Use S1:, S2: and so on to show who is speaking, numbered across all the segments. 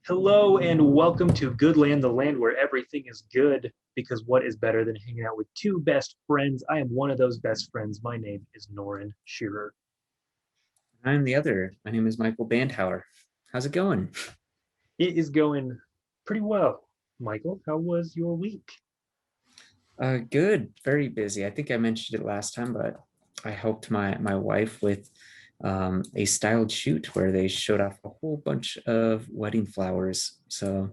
S1: Hello and welcome to Goodland, the land where everything is good, because what is better than hanging out with two best friends? I am one of those best friends. My name is Norin Shearer.
S2: I'm the other. My name is Michael Bandhauer. How's it going?
S1: It is going pretty well. Michael, how was your week?
S2: Good. Very busy. I think I mentioned it last time, but I helped my wife with a styled shoot where they showed off a whole bunch of wedding flowers. So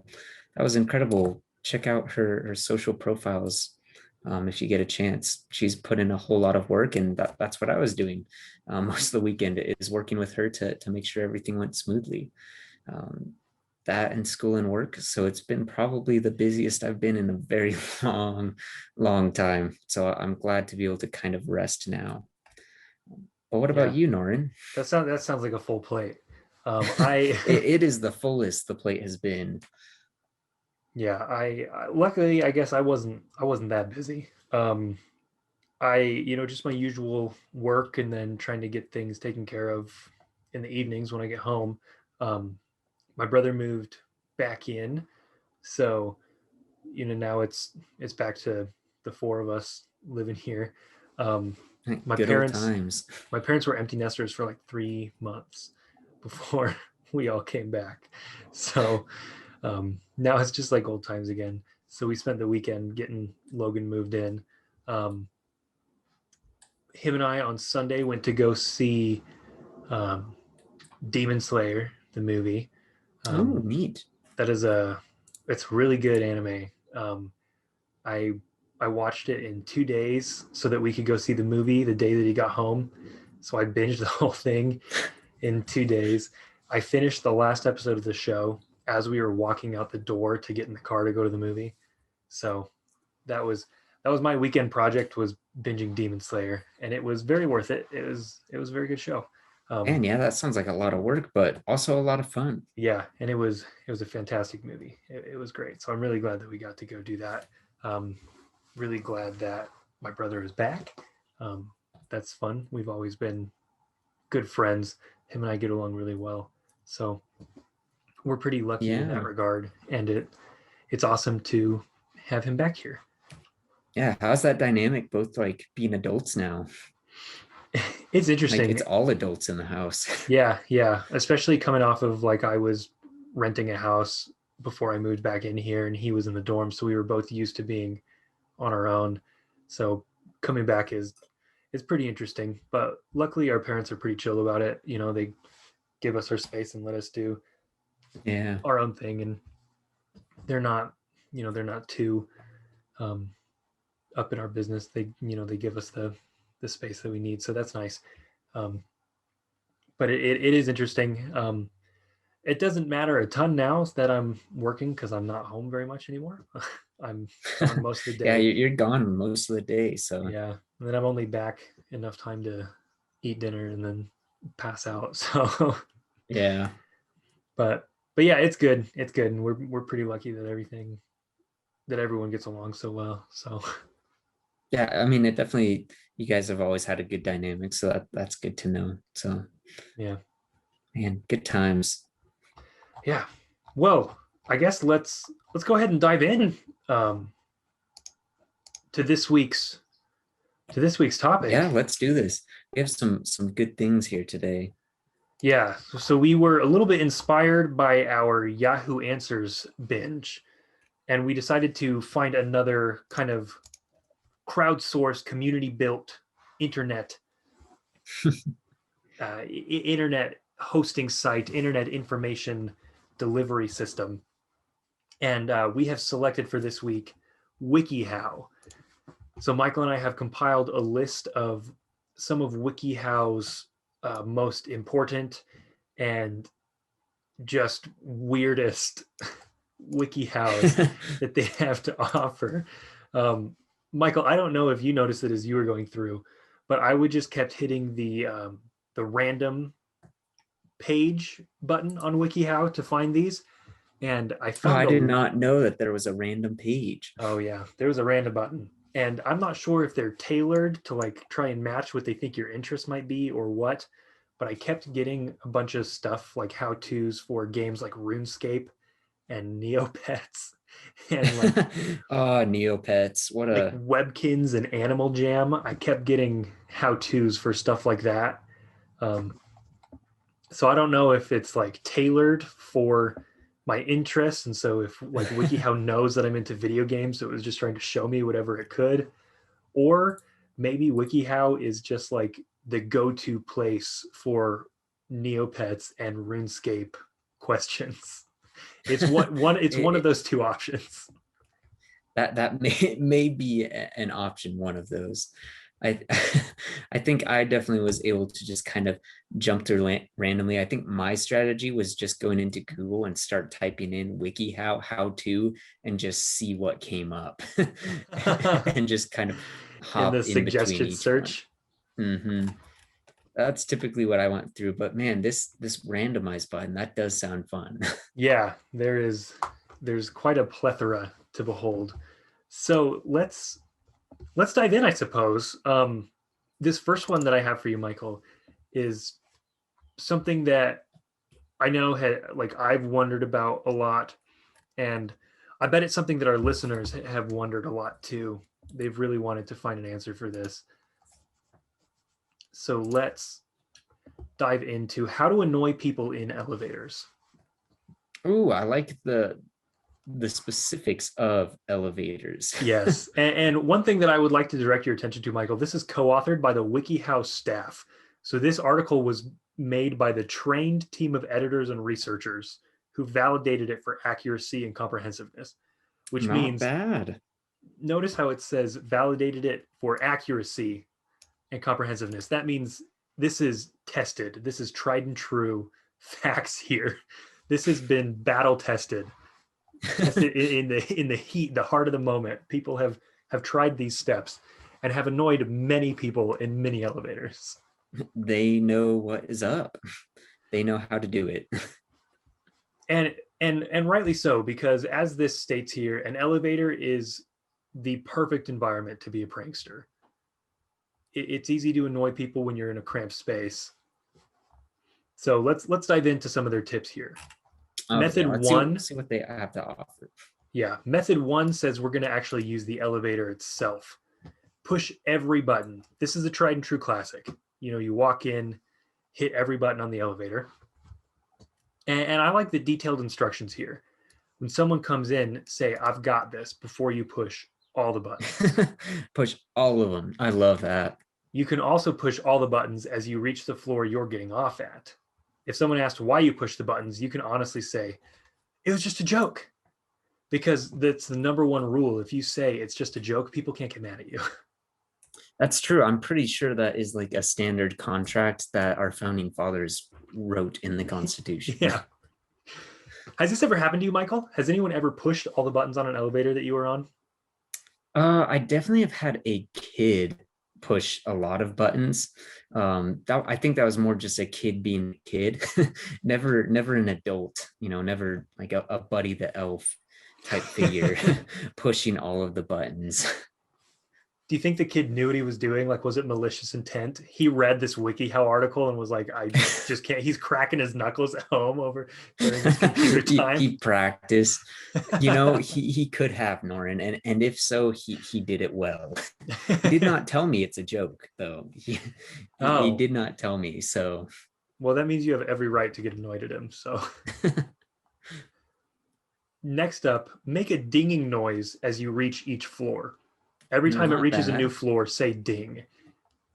S2: that was incredible. Check out her social profiles if you get a chance. She's put in a whole lot of work, and that's what I was doing most of the weekend is working with her to make sure everything went smoothly. Um, that and school and work. So it's been probably the busiest I've been in a very long time. So I'm glad to be able to kind of rest now. But what about
S1: Yeah,
S2: you, Norin?
S1: that sounds like a full plate. I
S2: It is the fullest the plate has been.
S1: yeah, I luckily I guess I wasn't that busy. Just my usual work and then trying to get things taken care of in the evenings when I get home. Um, my brother moved back in, so now it's back to the four of us living here. Um, my
S2: Good old
S1: parents
S2: times.
S1: my parents were empty nesters for like 3 months before we all came back, so now it's just like old times again. So we spent the weekend getting Logan moved in. Um, him and I on Sunday went to go see um, Demon Slayer, the movie.
S2: Oh,
S1: Um,
S2: neat.
S1: that is it's really good anime. I I watched it in 2 days so that we could go see the movie the day that he got home. So I binged the whole thing in 2 days. I finished the last episode of the show as we were walking out the door to get in the car to go to the movie. So that was that was my weekend project, was binging Demon Slayer, and it was very worth it. It was a very good show. Um,
S2: And yeah, that sounds like a lot of work, but also a lot of fun.
S1: yeah, and it was a fantastic movie. It was great. So I'm really glad that we got to go do that. Um, really glad that my brother is back. Um, that's fun. We've always been good friends. Him and I get along really well. So we're pretty lucky in that
S2: Yeah.
S1: regard, and it's awesome to have him back here.
S2: Yeah. How's that dynamic? Both like being adults now.
S1: It's
S2: Like
S1: interesting.
S2: it's all adults in the house.
S1: Yeah, yeah. Especially coming off of, like, I was renting a house before I moved back in here, and he was in the dorm, so we were both used to being on our own. So coming back is pretty interesting. But luckily, our parents are pretty chill about it. They give us our space and let us do
S2: Yeah.
S1: our own thing, and they're not too um, up in our business. They give us the space that we need, so that's nice. Um, but it is interesting. It doesn't matter a ton now that I'm working, because I'm not home very much anymore. I'm gone most of the
S2: Yeah,
S1: day.
S2: you're gone most of the day. So
S1: Yeah, and then I'm only back enough time to eat dinner and then pass out. So,
S2: yeah.
S1: but yeah, it's good. It's good, and we're pretty lucky that everyone gets along so well. So,
S2: Yeah, I mean, it definitely, you guys have always had a good dynamic, so that's good to know. So,
S1: yeah,
S2: man, good times.
S1: yeah. Well, I guess let's go ahead and dive in um, to this week's
S2: Yeah,
S1: topic.
S2: let's do this. We have some good things here today.
S1: Yeah, so we were a little bit inspired by our Yahoo Answers binge, and we decided to find another kind of crowdsourced, community-built internet internet hosting site, internet information delivery system, and we have selected for this week WikiHow. So Michael and I have compiled a list of some of WikiHow's most important and just weirdest WikiHows that they have to offer. Michael, I don't know if you noticed it as you were going through, but I would just kept hitting the random page button on WikiHow to find these, and I
S2: Oh, I
S1: found
S2: did
S1: a
S2: not know that there was a random page.
S1: oh yeah, there was a random button, and I'm not sure if they're tailored to like try and match what they think your interest might be or what, but I kept getting a bunch of stuff like how tos for games like RuneScape and Neopets and
S2: Oh, Neopets. What
S1: like
S2: a
S1: Webkins and Animal Jam. I kept getting how tos for stuff like that. Um, so I don't know if it's like tailored for my interests, and so if like WikiHow knows that I'm into video games, so it was just trying to show me whatever it could, or maybe WikiHow is just like the go-to place for Neopets and RuneScape questions. It's one of
S2: it,
S1: those two options.
S2: that may be an option, one of those. I I think I definitely was able to just kind of jump through randomly. I think my strategy was just going into Google and start typing in WikiHow how to and just see what came up and just kind of
S1: In the
S2: hop in between
S1: suggested
S2: each one.
S1: search.
S2: Hmm. That's typically what I went through. But man, this randomized button, that does sound fun.
S1: Yeah, there's quite a plethora to behold. So let's dive in, I suppose. This first one that I have for you, Michael, is something that I know like I've wondered about a lot, and I bet it's something that our listeners have wondered a lot too. They've really wanted to find an answer for this. So let's dive into how to annoy people in elevators.
S2: Ooh, I like the specifics of elevators.
S1: Yes. And one thing that I would like to direct your attention to, Michael, this is co-authored by the WikiHow staff. So this article was made by the trained team of editors and researchers who validated it for accuracy and comprehensiveness, which
S2: Not
S1: means
S2: bad.
S1: notice how it says validated it for accuracy and comprehensiveness. That means this is tested. This is tried and true facts here. This has been battle tested in the heat, the heart of the moment. People have tried these steps and have annoyed many people in many elevators.
S2: They know what is up. They know how to do it.
S1: And rightly so, because as this states here, an elevator is the perfect environment to be a prankster. It's easy to annoy people when you're in a cramped space. So let's dive into some of their tips here.
S2: Okay,
S1: Method
S2: let's
S1: one,
S2: see what they have to offer.
S1: yeah, method one says we're going to actually use the elevator itself. Push every button. This is a tried and true classic. You know, you walk in, hit every button on the elevator. And I like the detailed instructions here. When someone comes in, say, I've got this before you push all the buttons.
S2: Push all of them. I love that.
S1: You can also push all the buttons as you reach the floor you're getting off at. If someone asks why you push the buttons, you can honestly say, it was just a joke. Because that's the number one rule. If you say it's just a joke, people can't get mad at you.
S2: That's true. I'm pretty sure that is like a standard contract that our founding fathers wrote in the Constitution.
S1: Yeah. Has this ever happened to you, Michael? Has anyone ever pushed all the buttons on an elevator that you were on?
S2: I definitely have had a kid push a lot of buttons. I think that was more just a kid being a kid, never an adult. Never like a Buddy the Elf type figure pushing all of the buttons.
S1: Do you think the kid knew what he was doing? Like, was it malicious intent? He read this WikiHow article and was like, I just can't. He's cracking his knuckles at home over during his computer time.
S2: He practiced. He could have, Norin, and if so, he did it well. He did not tell me it's a joke, though. He
S1: Oh,
S2: did not tell me. So
S1: well, that means you have every right to get annoyed at him. So next up, make a dinging noise as you reach each floor. Every time it
S2: not
S1: reaches a new
S2: bad.
S1: floor, say ding.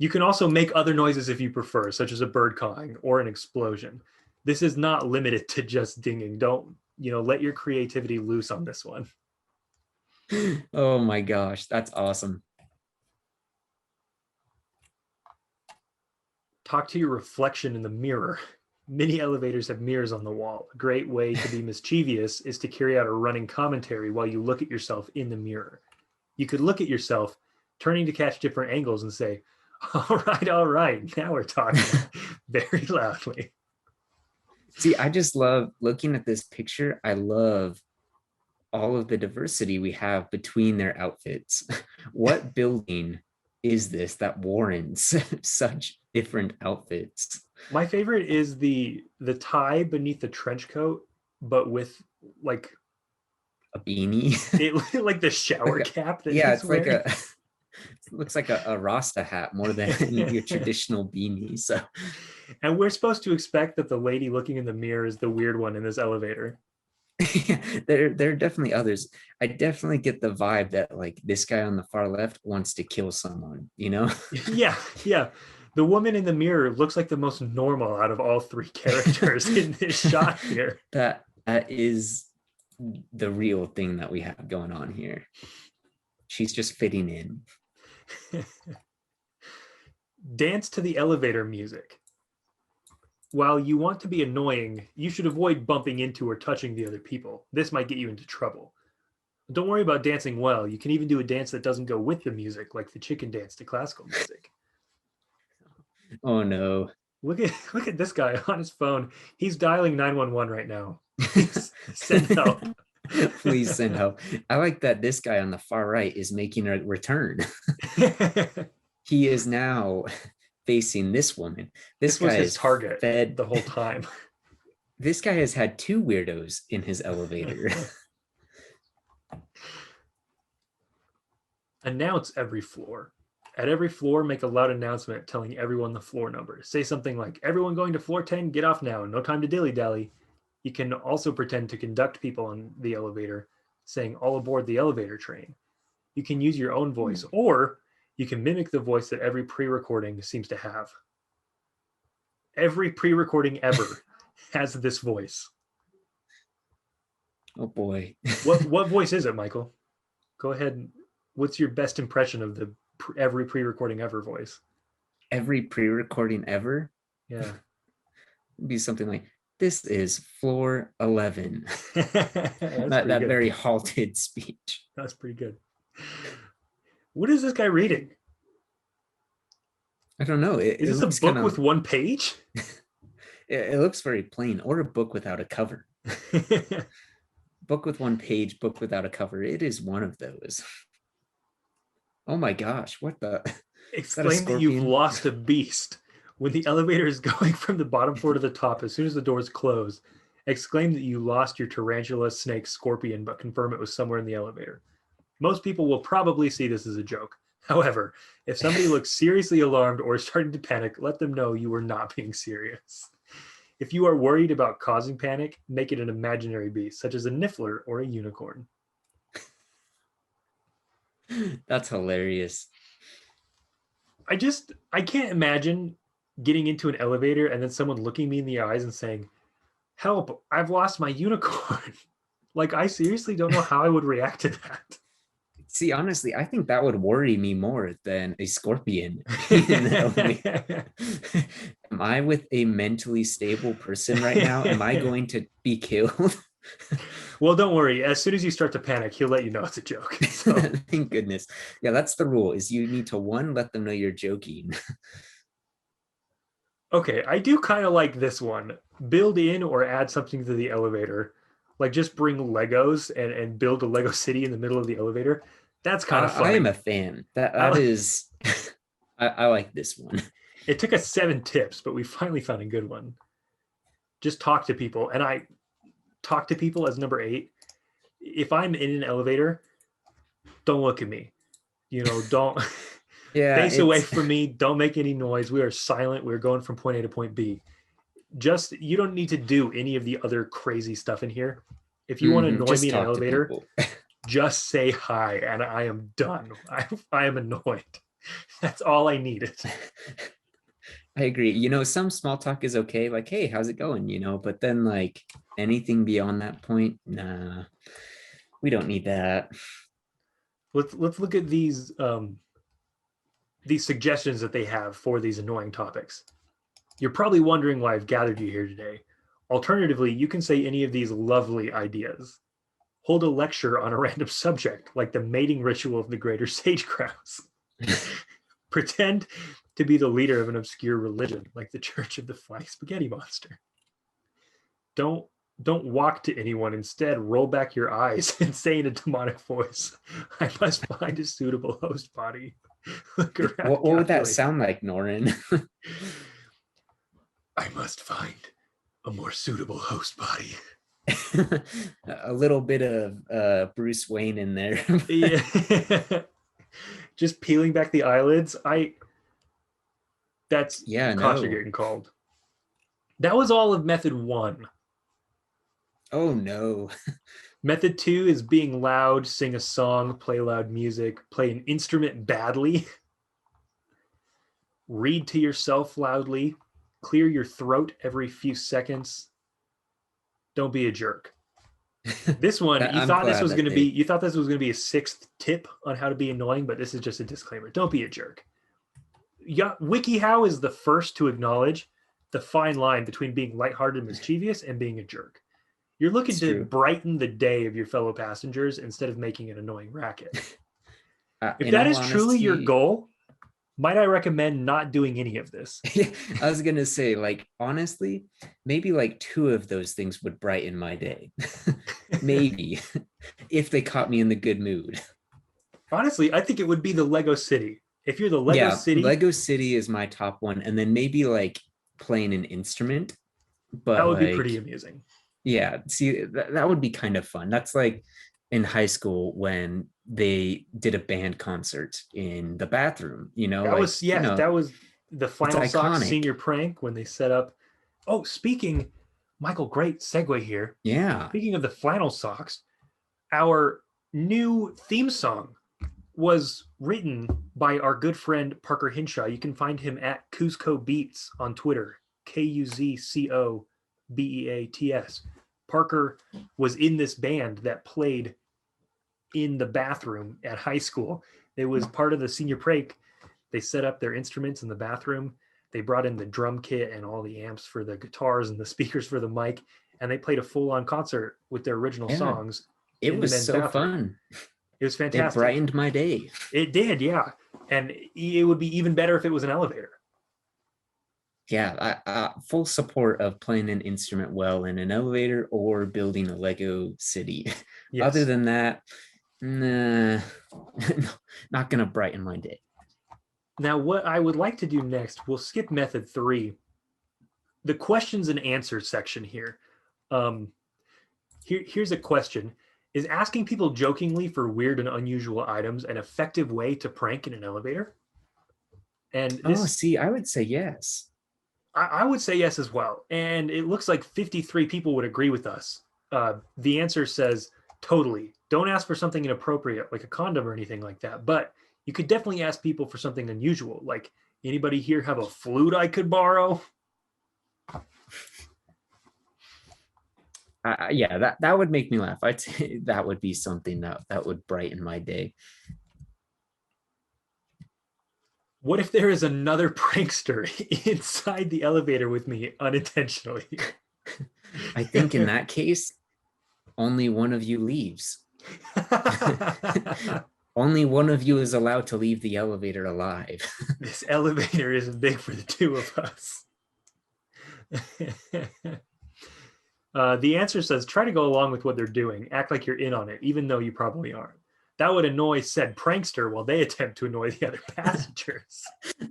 S1: You can also make other noises if you prefer, such as a bird cawing or an explosion. This is not limited to just dinging. Don't, let your creativity loose on this one.
S2: Oh my gosh, that's awesome.
S1: Talk to your reflection in the mirror. Many elevators have mirrors on the wall. A great way to be mischievous is to carry out a running commentary while you look at yourself in the mirror. You could look at yourself, turning to catch different angles and say, all right, now we're talking very loudly.
S2: See, I just love looking at this picture. I love all of the diversity we have between their outfits. What building is this that warrants such different outfits?
S1: My favorite is the tie beneath the trench coat, but with like
S2: A beanie.
S1: it like the shower
S2: Like
S1: cap that
S2: yeah,
S1: he's
S2: it's like
S1: wearing.
S2: a it looks like a Rasta hat more than your traditional beanie. So
S1: And we're supposed to expect that the lady looking in the mirror is the weird one in this elevator.
S2: yeah, there are definitely others. I definitely get the vibe that like this guy on the far left wants to kill someone, you know?
S1: Yeah, yeah. The woman in the mirror looks like the most normal out of all three characters in this shot here.
S2: That is the real thing that we have going on here. She's just fitting in.
S1: Dance to the elevator music. While you want to be annoying, you should avoid bumping into or touching the other people. This might get you into trouble. Don't worry about dancing well. You can even do a dance that doesn't go with the music, like the chicken dance to classical music.
S2: Oh no.
S1: Look at this guy on his phone. He's dialing 911 right now. Please send help.
S2: Please send help. I like that this guy on the far right is making a return. He is now facing this woman. This
S1: was
S2: guy
S1: his
S2: is
S1: target
S2: fed
S1: the whole time.
S2: This guy has had two weirdos in his elevator.
S1: Announce every floor. At every floor, make a loud announcement telling everyone the floor number. Say something like, everyone going to floor 10, get off now. No time to dilly-dally. You can also pretend to conduct people on the elevator, saying, all aboard the elevator train. You can use your own voice, or you can mimic the voice that every pre-recording seems to have. Every pre-recording ever has this voice.
S2: Oh boy.
S1: What voice is it, Michael? Go ahead. What's your best impression of the every pre-recording ever voice?
S2: Every pre-recording ever?
S1: Yeah.
S2: It'd be something like, this is floor 11. that
S1: Good.
S2: very halted speech.
S1: That's pretty good. What is this guy reading?
S2: I don't know.
S1: Is this a book with one page?
S2: It looks very plain, or a book without a cover. Book with one page, book without a cover. It is one of those. Oh my gosh, what the?
S1: Explain that you've lost a beast. When the elevator is going from the bottom floor to the top, as soon as the doors close, exclaim that you lost your tarantula, snake, scorpion, but confirm it was somewhere in the elevator. Most people will probably see this as a joke. However, if somebody looks seriously alarmed or is starting to panic, let them know you are not being serious. If you are worried about causing panic, make it an imaginary beast, such as a niffler or a unicorn.
S2: That's hilarious.
S1: I can't imagine getting into an elevator and then someone looking me in the eyes and saying, help, I've lost my unicorn. Like, I seriously don't know how I would react to that.
S2: See, honestly, I think that would worry me more than a scorpion. Am I with a mentally stable person right now? Am I going to be killed?
S1: Well, don't worry. As soon as you start to panic, he'll let you know it's a joke. So.
S2: Thank goodness. Yeah, that's the rule, is you need to, one, let them know you're joking.
S1: Okay, I do kind of like this one. Build in or add something to the elevator. Like just bring Legos and build a Lego city in the middle of the elevator. That's kind of fun.
S2: I am a fan. That is, I like this one.
S1: It took us 7 tips, but we finally found a good one. Just talk to people. And I talk to people as number 8. If I'm in an elevator, don't look at me. You know, don't face away from me. Don't make any noise. We are silent. We're going from point A to point B. Just, you don't need to do any of the other crazy stuff in here. If you want to annoy me in an elevator, just say hi and I am done. I am annoyed. That's all I needed.
S2: I agree. You know, some small talk is okay. Like, hey, how's it going? You know, but then like anything beyond that point, nah, we don't need that.
S1: Let's look at these suggestions that they have for these annoying topics. You're probably wondering why I've gathered you here today. Alternatively, you can say any of these lovely ideas. Hold a lecture on a random subject, like the mating ritual of the greater sage grouse. Pretend to be the leader of an obscure religion, like the Church of the Flying Spaghetti Monster. Don't don't walk to anyone. Instead, roll back your eyes and say in a demonic voice, I must find a suitable host body. Look around,
S2: What would that
S1: calculate.
S2: sound like, Norin?
S1: I must find a more suitable host body.
S2: A little bit of Bruce Wayne in there.
S1: Yeah. Just peeling back the eyelids. That's
S2: Yeah,
S1: caught you
S2: no.
S1: getting called. That was all of method 1.
S2: Oh no.
S1: Method 2 is being loud, sing a song, play loud music, play an instrument badly, read to yourself loudly, clear your throat every few seconds. Don't be a jerk. This one,
S2: I'm glad that they
S1: you thought this was going to be a 6th tip on how to be annoying, but this is just a disclaimer. Don't be a jerk. Yeah, WikiHow is the first to acknowledge the fine line between being lighthearted and mischievous and being a jerk. You're looking
S2: it's
S1: to
S2: true.
S1: brighten the day of your fellow passengers instead of making an annoying racket. If
S2: In
S1: that
S2: all
S1: is truly your
S2: honesty,
S1: goal, might I recommend not doing any of this?
S2: I was gonna say, like, honestly, maybe like 2 of those things would brighten my day. Maybe if they caught me in the good mood.
S1: Honestly, I think it would be the Lego City. If you're the Lego
S2: Yeah,
S1: City,
S2: Lego City is my top one, and then maybe like playing an instrument,
S1: that
S2: but
S1: would be pretty
S2: like,
S1: amusing.
S2: yeah, see, that would be kind of fun. That's like in high school when they did a band concert in the bathroom,
S1: That
S2: like,
S1: was, yeah, that was the
S2: it's
S1: Flannel Socks
S2: iconic.
S1: senior prank when they set up. Oh, speaking, Michael, great segue here.
S2: Yeah.
S1: Speaking of the Flannel Socks, our new theme song was written by our good friend Parker Hinshaw. You can find him at KuzcoBeats on Twitter, KuzcoBeats. Parker was in this band that played in the bathroom at high school. It was part of the senior prank. They set up their instruments in the bathroom. They brought in the drum kit and all the amps for the guitars and the speakers for the mic, and they played a full-on concert with their original
S2: Yeah.
S1: songs
S2: It
S1: in the
S2: was
S1: men's
S2: so
S1: bathroom.
S2: fun.
S1: It was
S2: It
S1: fantastic.
S2: brightened my day.
S1: It did, yeah. And it would be even better if it was an elevator.
S2: Yeah, full support of playing an instrument well in an elevator or building a Lego city. Other
S1: Yes.
S2: than that, nah, not gonna brighten my day.
S1: Now, what I would like to do next, we'll skip method 3. The questions and answers section here. Um, here's a question. Is asking people jokingly for weird and unusual items an effective way to prank in an elevator? And
S2: Oh,
S1: this,
S2: see, I would say yes.
S1: I would say yes as well. And it looks like 53 people would agree with us. The answer says totally. Don't ask for something inappropriate like a condom or anything like that. But you could definitely ask people for something unusual, like anybody here have a flute I could borrow?
S2: Yeah, that would make me laugh. I'd say that would be something that would brighten my day.
S1: What if there is another prankster inside the elevator with me unintentionally?
S2: I think in that case, only one of you leaves. Only one of you is allowed to leave the elevator alive.
S1: This elevator isn't big for the 2 of us. The answer says try to go along with what they're doing. Act like you're in on it, even though you probably aren't. That would annoy said prankster while they attempt to annoy the other passengers.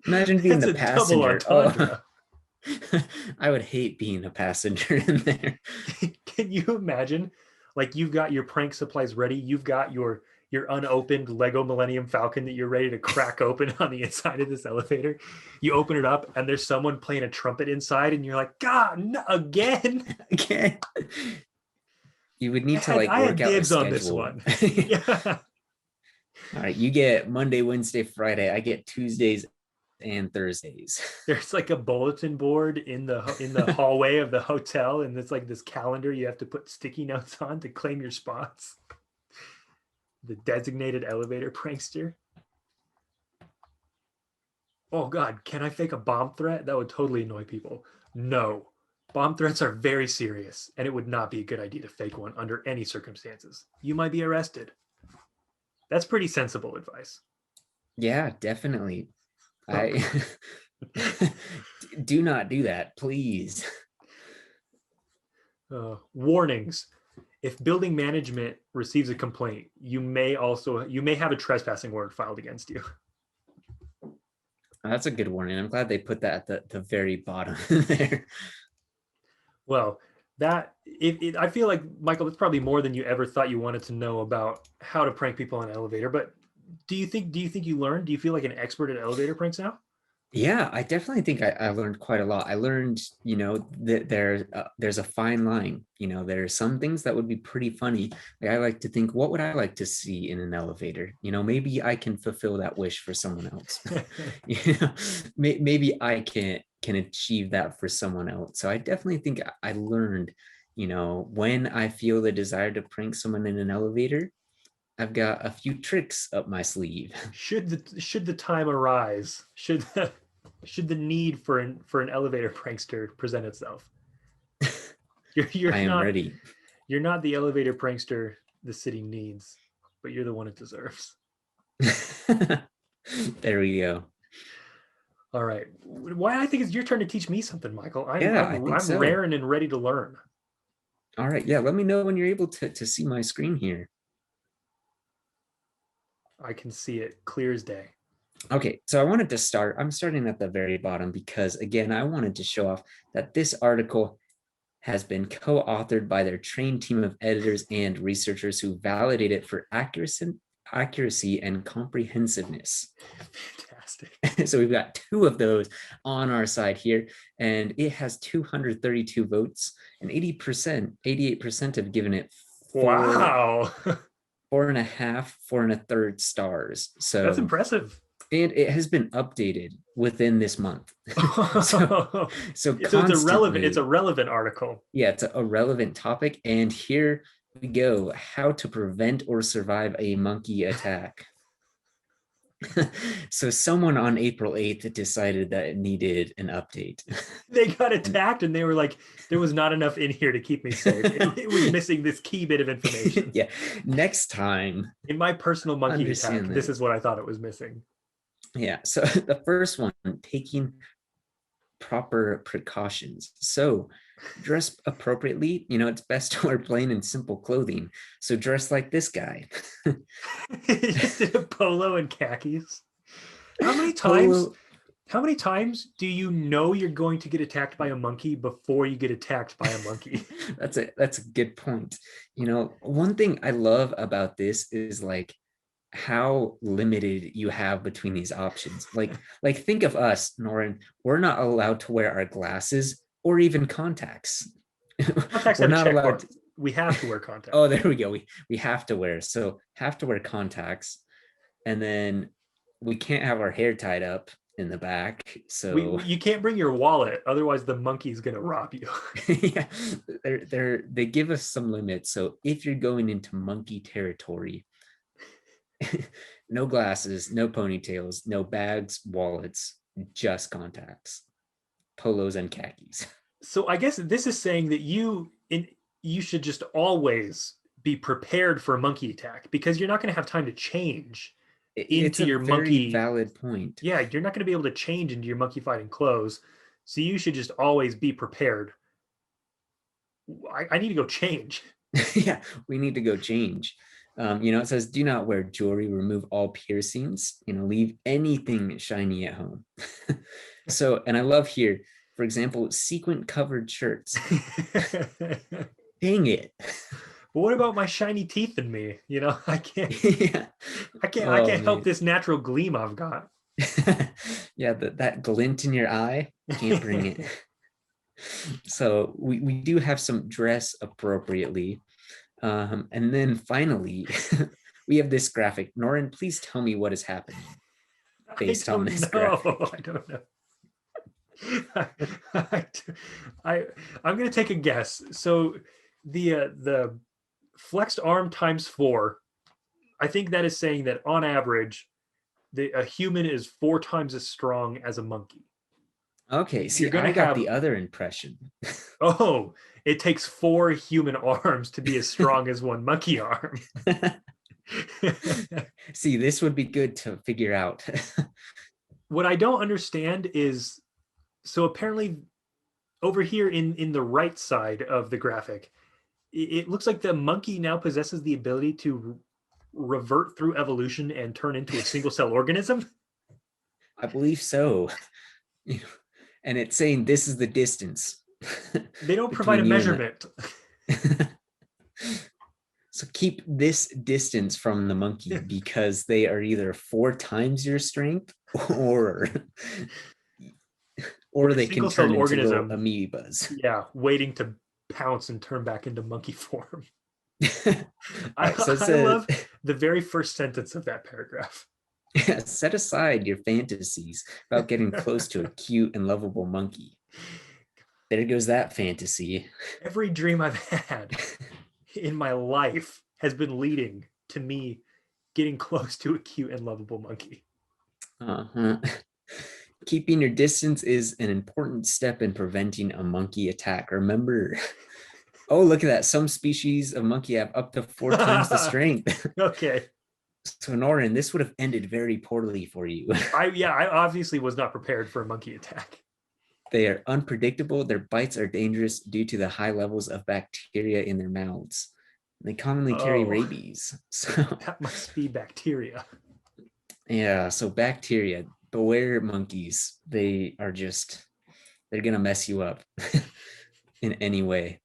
S2: Imagine being
S1: That's
S2: the
S1: a double
S2: passenger. Oh,
S1: entendre.
S2: I would hate being a passenger in there.
S1: Can you imagine? Like you've got your prank supplies ready. You've got your unopened Lego Millennium Falcon that you're ready to crack open on the inside of this elevator. You open it up and there's someone playing a trumpet inside, and you're like, God, no, again.
S2: Okay. You would need to like
S1: I had
S2: work out a
S1: dibs on this
S2: schedule.
S1: one. Yeah.
S2: All right, you get Monday, Wednesday, Friday. I get Tuesdays and Thursdays.
S1: There's like a bulletin board in the hallway of the hotel, and it's like this calendar you have to put sticky notes on to claim your spots. The designated elevator prankster. Oh God, can I fake a bomb threat? That would totally annoy people. No, bomb threats are very serious, and it would not be a good idea to fake one under any circumstances. You might be arrested. That's pretty sensible advice.
S2: Yeah, definitely.
S1: Oh
S2: I
S1: God.
S2: do not do that, please.
S1: Warnings. If building management receives a complaint, you may have a trespassing warrant filed against you.
S2: That's a good warning. I'm glad they put that at the very bottom there.
S1: Well, I feel like Michael, that's probably more than you ever thought you wanted to know about how to prank people on an elevator. But do you think you learned? Do you feel like an expert at elevator pranks now?
S2: Yeah, I definitely think I learned quite a lot. I learned, that there's a fine line. There are some things that would be pretty funny. Like I like to think, what would I like to see in an elevator? Maybe I can fulfill that wish for someone else. you know, maybe I can achieve that for someone else. So I definitely think I learned, when I feel the desire to prank someone in an elevator, I've got a few tricks up my sleeve.
S1: Should the time arise, should the need for an elevator prankster present itself, you're
S2: I
S1: you're
S2: am
S1: not
S2: ready.
S1: you're not the elevator prankster the city needs, but you're the one it deserves.
S2: There we go.
S1: All right. Why I think it's your turn to teach me something, Michael. I'm
S2: Yeah, I
S1: I'm
S2: think
S1: I'm
S2: so.
S1: raring and ready to learn.
S2: All right. Yeah, let me know when you're able to see my screen here.
S1: I can see it clear as day.
S2: Okay, so I wanted to start. I'm starting at the very bottom because, again, I wanted to show off that this article has been co-authored by their trained team of editors and researchers who validate it for accuracy and comprehensiveness.
S1: Fantastic.
S2: So we've got two of those on our side here, and it has 232 votes, and 80%, 88% have given it four,
S1: Wow.
S2: 4.5, 4 1/3 stars.
S1: That's
S2: So,
S1: impressive.
S2: and it has been updated within this month. so,
S1: So
S2: so
S1: it's a
S2: constantly,
S1: relevant article.
S2: yeah, it's a relevant topic. And here we go: how to prevent or survive a monkey attack. So someone on April 8th decided that it needed an update.
S1: They got
S2: And
S1: attacked and they were like, there was not enough in here to keep me safe. It was missing this key bit of information.
S2: yeah, next time,
S1: In my personal monkey attack,
S2: understand
S1: this
S2: that.
S1: is what I thought it was missing.
S2: Yeah, so the first one, taking proper precautions. So dress appropriately. It's best to wear plain and simple clothing. So dress like this guy.
S1: Just in a polo and khakis. How many times
S2: Polo.
S1: how many times do you know you're going to get attacked by a monkey before you get attacked by a monkey?
S2: That's a good point. One thing I love about this is like how limited you have between these options. Like think of us, Norin. We're not allowed to wear our glasses or even contacts.
S1: Contacts
S2: We're
S1: have a
S2: not
S1: check
S2: allowed
S1: mark.
S2: to,
S1: We have to wear
S2: oh,
S1: contacts.
S2: there we go. We have to wear. So have to wear contacts, and then we can't have our hair tied up in the back. So
S1: You can't bring your wallet, otherwise the monkey's gonna rob you.
S2: yeah, they give us some limits. So if you're going into monkey territory, no glasses, no ponytails, no bags, wallets, just contacts, polos, and khakis.
S1: So I guess this is saying that you should just always be prepared for a monkey attack because you're not going to have time to change
S2: It's
S1: into
S2: a
S1: your
S2: very
S1: monkey.
S2: valid point.
S1: Yeah, you're not going to be able to change into your monkey fighting clothes. So you should just always be prepared. I need to go change.
S2: Yeah, we need to go change. It says do not wear jewelry, remove all piercings, leave anything shiny at home. So, and I love here, for example, sequin covered shirts.
S1: But
S2: Dang it.
S1: what about my shiny teeth in me? I can't.
S2: Yeah.
S1: I
S2: Oh
S1: can't help
S2: man.
S1: this natural gleam I've got.
S2: Yeah, that glint in your eye, can't bring it. So we do have some dress appropriately. And then finally, we have this graphic. Norin, please tell me what is happening
S1: I
S2: based on this
S1: don't know.
S2: graphic.
S1: I don't know. I, I I'm gonna take a guess. So the flexed arm times 4. I think that is saying that on average, a human is 4 times as strong as a monkey.
S2: Okay,
S1: You're
S2: see,
S1: gonna
S2: I got
S1: have
S2: the other impression.
S1: oh, it takes 4 human arms to be as strong as one monkey arm.
S2: See, this would be good to figure out.
S1: What I don't understand is, so apparently over here in the right side of the graphic, it looks like the monkey now possesses the ability to revert through evolution and turn into a single cell organism.
S2: I believe so. And it's saying this is the distance
S1: They don't provide a
S2: between you and
S1: measurement.
S2: So keep this distance from the monkey because they are either 4 times your strength or
S1: Or a
S2: they can
S1: single celled
S2: turn into little
S1: organism.
S2: amoebas.
S1: Yeah, waiting to pounce and turn back into monkey form.
S2: All right, so it
S1: I
S2: says,
S1: love the very first sentence of that paragraph.
S2: set aside your fantasies about getting close to a cute and lovable monkey. There goes that fantasy.
S1: Every dream I've had in my life has been leading to me getting close to a cute and lovable monkey.
S2: Uh-huh. Keeping your distance is an important step in preventing a monkey attack. Remember, oh, look at that. Some species of monkey have up to 4 times the strength.
S1: Okay.
S2: So, Norin, this would have ended very poorly for you.
S1: I obviously was not prepared for a monkey attack.
S2: They are unpredictable. Their bites are dangerous due to the high levels of bacteria in their mouths. They commonly carry rabies. So
S1: that must be bacteria.
S2: Yeah, so bacteria, beware monkeys. They are just, they're going to mess you up in any way.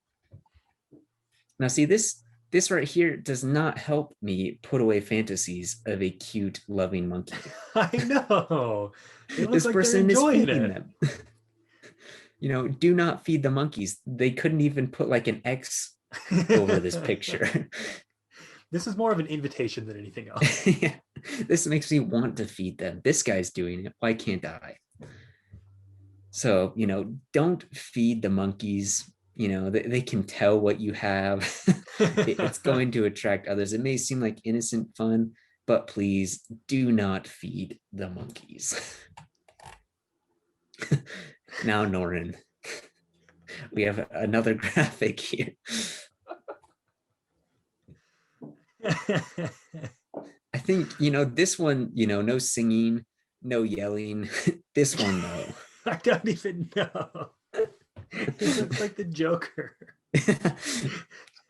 S2: Now, see, this right here does not help me put away fantasies of a cute, loving monkey.
S1: I know. They look
S2: This
S1: like they're
S2: person is
S1: enjoying
S2: feeding
S1: it.
S2: them. Do not feed the monkeys. They couldn't even put like an X over this picture.
S1: This is more of an invitation than anything else.
S2: Yeah. This makes me want to feed them. This guy's doing it. Why can't I? So, don't feed the monkeys. They can tell what you have. It's going to attract others. It may seem like innocent fun, but please do not feed the monkeys. Now, Norin, we have another graphic here. I think, this one, no singing, no yelling. This one, though.
S1: I don't even know. It looks like the Joker.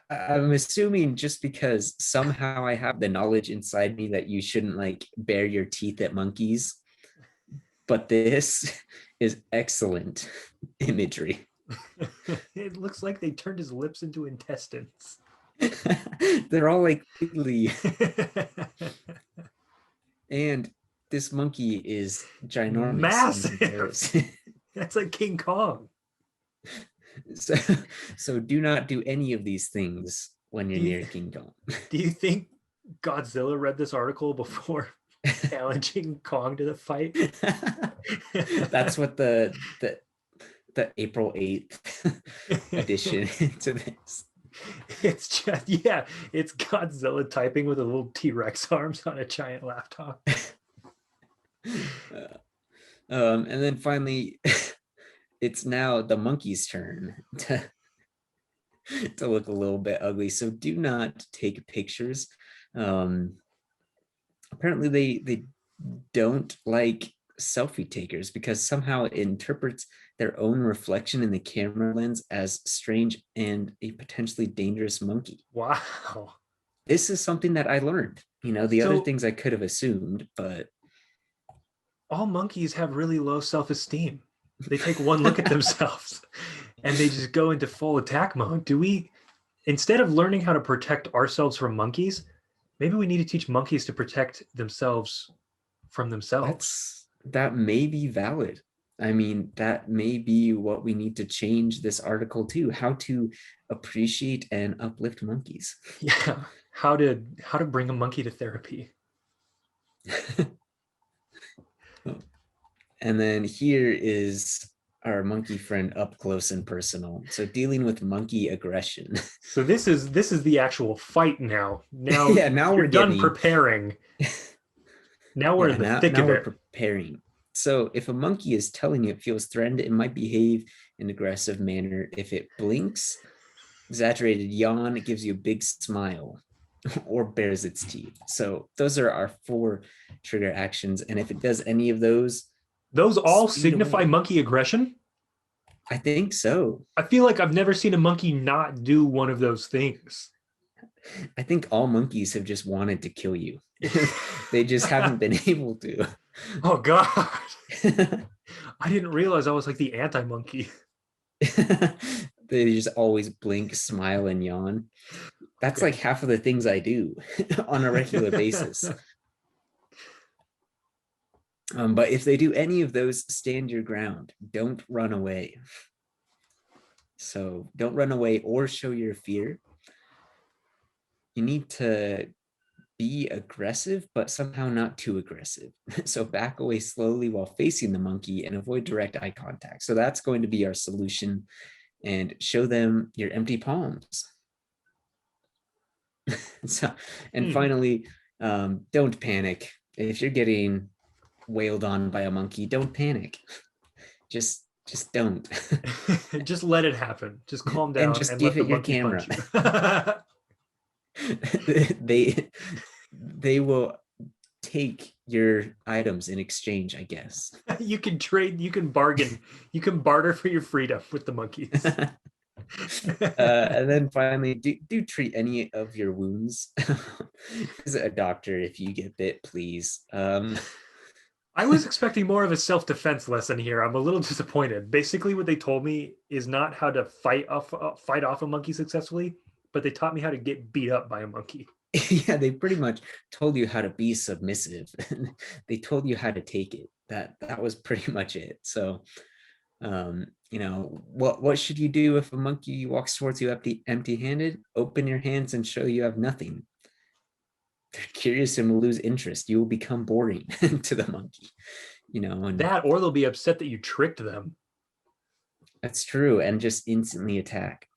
S2: I'm assuming just because somehow I have the knowledge inside me that you shouldn't bare your teeth at monkeys. But this is excellent imagery.
S1: It looks like they turned his lips into intestines.
S2: They're all like piggly. And this monkey is ginormous.
S1: Massive. That's like King Kong.
S2: So do not do any of these things when you're near King Kong.
S1: Do you think Godzilla read this article before challenging Kong to the fight?
S2: That's what the April 8th edition to this.
S1: It's just, it's Godzilla typing with a little T-Rex arms on a giant laptop.
S2: And then finally, it's now the monkey's turn to look a little bit ugly. So do not take pictures. Apparently they don't like selfie takers because somehow it interprets their own reflection in the camera lens as strange and a potentially dangerous monkey.
S1: Wow.
S2: This is something that I learned. The other things I could have assumed, but
S1: all monkeys have really low self-esteem. They take one look at themselves and they just go into full attack mode. Do we, instead of learning how to protect ourselves from monkeys, maybe we need to teach monkeys to protect themselves from themselves?
S2: That may be valid. I mean, that may be what we need to change this article to, how to appreciate and uplift monkeys.
S1: Yeah, how to bring a monkey to therapy.
S2: And then here is our monkey friend up close and personal. So dealing with monkey aggression.
S1: So this is the actual fight now. Now,
S2: yeah, now
S1: we're done preparing. Now we're
S2: Yeah,
S1: in the
S2: now,
S1: thick
S2: now
S1: of
S2: we're
S1: it.
S2: preparing. So if a monkey is telling you it feels threatened, it might behave in an aggressive manner. If it blinks, exaggerated yawn, it gives you a big smile, or bares its teeth. So those are our 4 trigger actions. And if it does any of those,
S1: Those all
S2: speed
S1: signify
S2: away.
S1: monkey aggression.
S2: I think so.
S1: I feel like I've never seen a monkey not do one of those things.
S2: I think all monkeys have just wanted to kill you. They just haven't been able to.
S1: Oh God. I didn't realize I was like the anti-monkey.
S2: They just always blink, smile, and yawn. That's
S1: Okay.
S2: like half of the things I do on a regular basis. But if they do any of those, stand your ground. Don't run away. So don't run away or show your fear. You need to be aggressive, but somehow not too aggressive. So back away slowly while facing the monkey and avoid direct eye contact. So that's going to be our solution. And show them your empty palms. So, and finally, don't panic. If you're getting wailed on by a monkey, don't panic. Just don't.
S1: Just let it happen. Just calm
S2: And
S1: down
S2: just
S1: and
S2: give
S1: let the
S2: it your
S1: monkey
S2: camera.
S1: punch you.
S2: they they will take your items in exchange, I guess.
S1: You can trade, you can bargain, you can barter for your freedom with the monkeys.
S2: And then finally, do treat any of your wounds. Visit a doctor if you get bit, please.
S1: I was expecting more of a self-defense lesson here. I'm a little disappointed. Basically, what they told me is not how to fight off a monkey successfully, but they taught me how to get beat up by a monkey.
S2: Yeah, they pretty much told you how to be submissive. They told you how to take it. That was pretty much it. So what should you do if a monkey walks towards you empty-handed? Open your hands and show you have nothing. They're curious and will lose interest. You will become boring to the monkey, and
S1: That, or they'll be upset that you tricked them.
S2: that's true, and just instantly attack.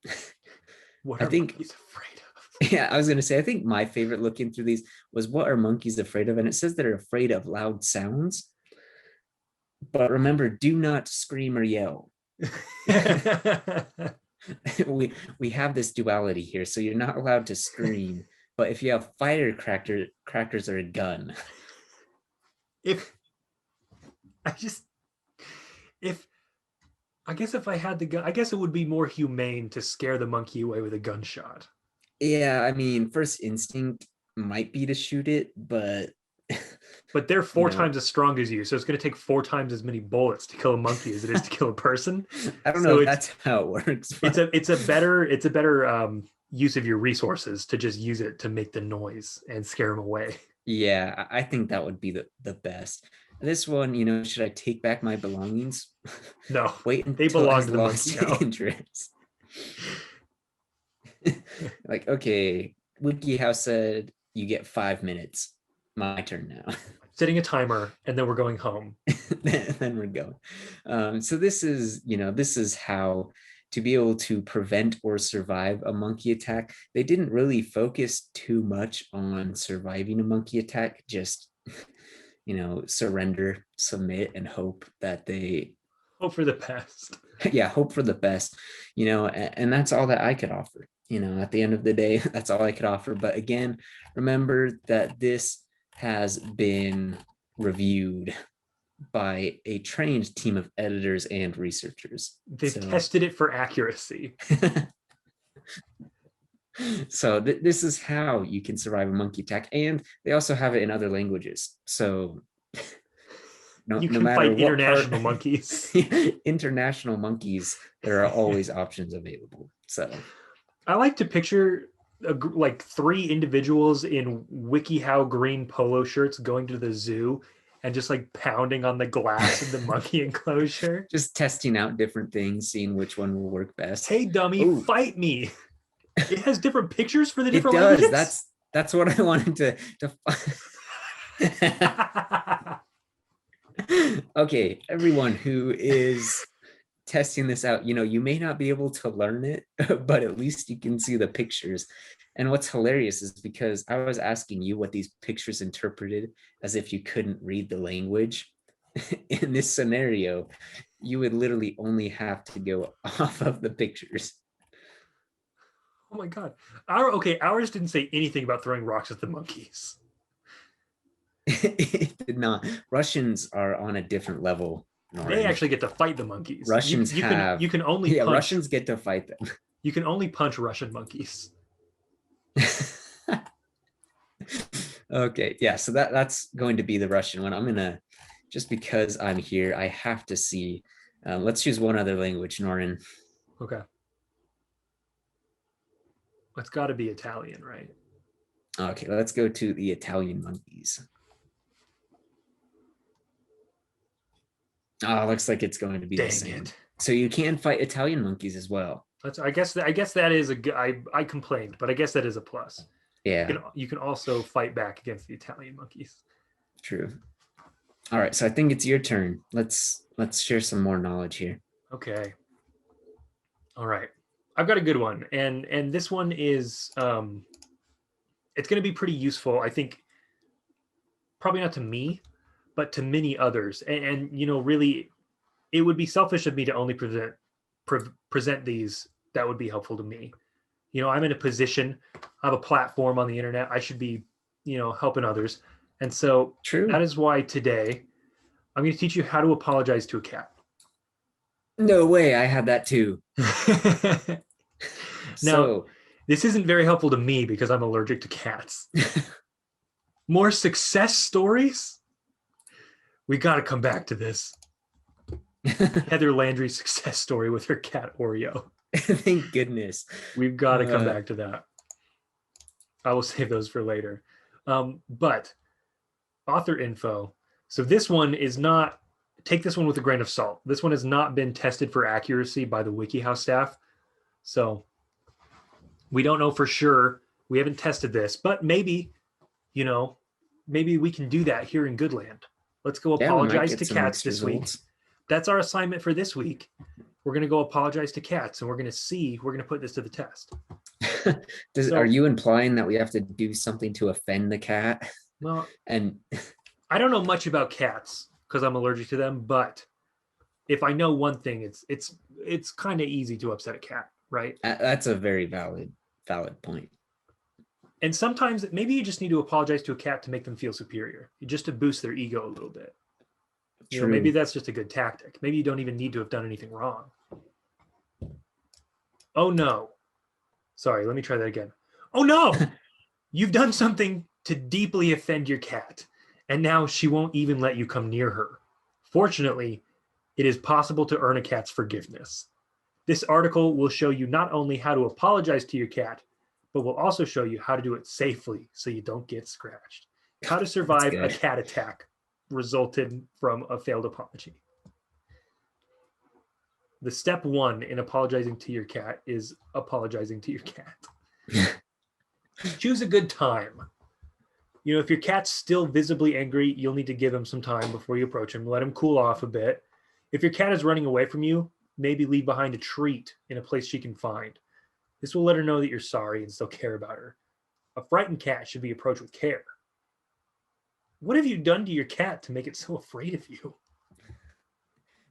S1: What
S2: I
S1: are
S2: think,
S1: monkeys afraid of?
S2: yeah, I was gonna say, I think my favorite looking through these was what are monkeys afraid of? And it says they're afraid of loud sounds. But remember, do not scream or yell. we have this duality here, so you're not allowed to scream. But if you have crackers or a gun,
S1: if I just if I guess if I had the gun, I guess it would be more humane to scare the monkey away with a gunshot.
S2: yeah, I mean, first instinct might be to shoot it, but
S1: But they're
S2: you
S1: four
S2: know,
S1: times as strong as you, so it's going to take 4 times as many bullets to kill a monkey as it is to kill a person.
S2: I don't know
S1: So
S2: if that's how it works.
S1: it's a better use of your resources to just use it to make the noise and scare them away.
S2: Yeah, I think that would be the best. This one, should I take back my belongings?
S1: No,
S2: Wait
S1: they
S2: until it
S1: belong
S2: has
S1: to the monkey
S2: lost
S1: now.
S2: interest. Like, okay, WikiHow said you get 5 minutes. My turn now.
S1: Setting a timer, and then we're going home.
S2: Then we're going. So this is how to be able to prevent or survive a monkey attack. They didn't really focus too much on surviving a monkey attack, just surrender, submit, and hope that they
S1: Hope for the best.
S2: yeah, hope for the best, and that's all that I could offer. At the end of the day, that's all I could offer. But again, remember that this has been reviewed by a trained team of editors and researchers.
S1: They've tested it for accuracy.
S2: So this is how you can survive a monkey attack, and they also have it in other languages. So
S1: You
S2: no
S1: can
S2: matter
S1: fight
S2: what
S1: international monkeys.
S2: international monkeys, there are always options available. So
S1: I like to picture like 3 individuals in WikiHow green polo shirts going to the zoo and just like pounding on the glass of the monkey enclosure.
S2: just testing out different things, seeing which one will work best.
S1: Hey, dummy,
S2: Oh,
S1: fight me. It has different pictures for the
S2: it
S1: different
S2: does.
S1: languages.
S2: That's what I wanted to Okay, everyone who is testing this out, you may not be able to learn it, but at least you can see the pictures. And what's hilarious is because I was asking you what these pictures interpreted as if you couldn't read the language. In this scenario, you would literally only have to go off of the pictures.
S1: Oh my god. Ours didn't say anything about throwing rocks at the monkeys.
S2: It did not. Russians are on a different level,
S1: They
S2: Norrin.
S1: actually get to fight the monkeys.
S2: Russians
S1: You
S2: have,
S1: can only
S2: yeah,
S1: punch
S2: Russians get to fight them.
S1: you can only punch Russian monkeys.
S2: Okay, yeah, so that's going to be the Russian one. I'm gonna, just because I'm here, I have to see. Let's choose one other language, Norrin.
S1: Okay. It's got to be Italian, right?
S2: Okay, let's go to the Italian monkeys. Oh, looks like it's going to be the
S1: Dang
S2: same.
S1: it.
S2: So you can fight Italian monkeys as well.
S1: I guess that is a good. I complained, but I guess that is a plus.
S2: Yeah,
S1: You can also fight back against the Italian monkeys.
S2: true. All right, so I think it's your turn. Let's share some more knowledge here.
S1: Okay. All right. I've got a good one, and this one is it's going to be pretty useful, I think. Probably not to me, but to many others. And you know, really, it would be selfish of me to only present these that would be helpful to me. You know, I'm in a position, I have a platform on the internet. I should be, you know, helping others. And so
S2: True.
S1: that is why today I'm going to teach you how to apologize to a cat.
S2: No way, I had that too.
S1: Now,
S2: So,
S1: this isn't very helpful to me because I'm allergic to cats. More success stories? We got to come back to this. Heather Landry's success story with her cat Oreo.
S2: thank goodness.
S1: We've got to come back to that. I will save those for later. But author info. So this one is not, take this one with a grain of salt. This one has not been tested for accuracy by the WikiHow staff. So we don't know for sure. We haven't tested this, but maybe, you know, maybe we can do that here in Goodland. Let's go apologize to cats this week. That's our assignment for this week. We're going to go apologize to cats, and we're going to put this to the test.
S2: Are you implying that we have to do something to offend the cat?
S1: Well,
S2: and
S1: I don't know much about cats because I'm allergic to them, but if I know one thing, it's kind of easy to upset a cat, right?
S2: That's a very valid point.
S1: And sometimes maybe you just need to apologize to a cat to make them feel superior, just to boost their ego a little bit. You know, maybe that's just a good tactic. Maybe you don't even need to have done anything wrong. Oh no. Sorry, let me try that again. Oh no! You've done something to deeply offend your cat, and now she won't even let you come near her. Fortunately, it is possible to earn a cat's forgiveness. This article will show you not only how to apologize to your cat, but will also show you how to do it safely so you don't get scratched. How to survive a cat attack resulted from a failed apology. The step one in apologizing to your cat is apologizing to your cat. Choose a good time. You know, if your cat's still visibly angry, you'll need to give him some time before you approach him. Let him cool off a bit. If your cat is running away from you, maybe leave behind a treat in a place she can find. This will let her know that you're sorry and still care about her. A frightened cat should be approached with care. What have you done to your cat to make it so afraid of you?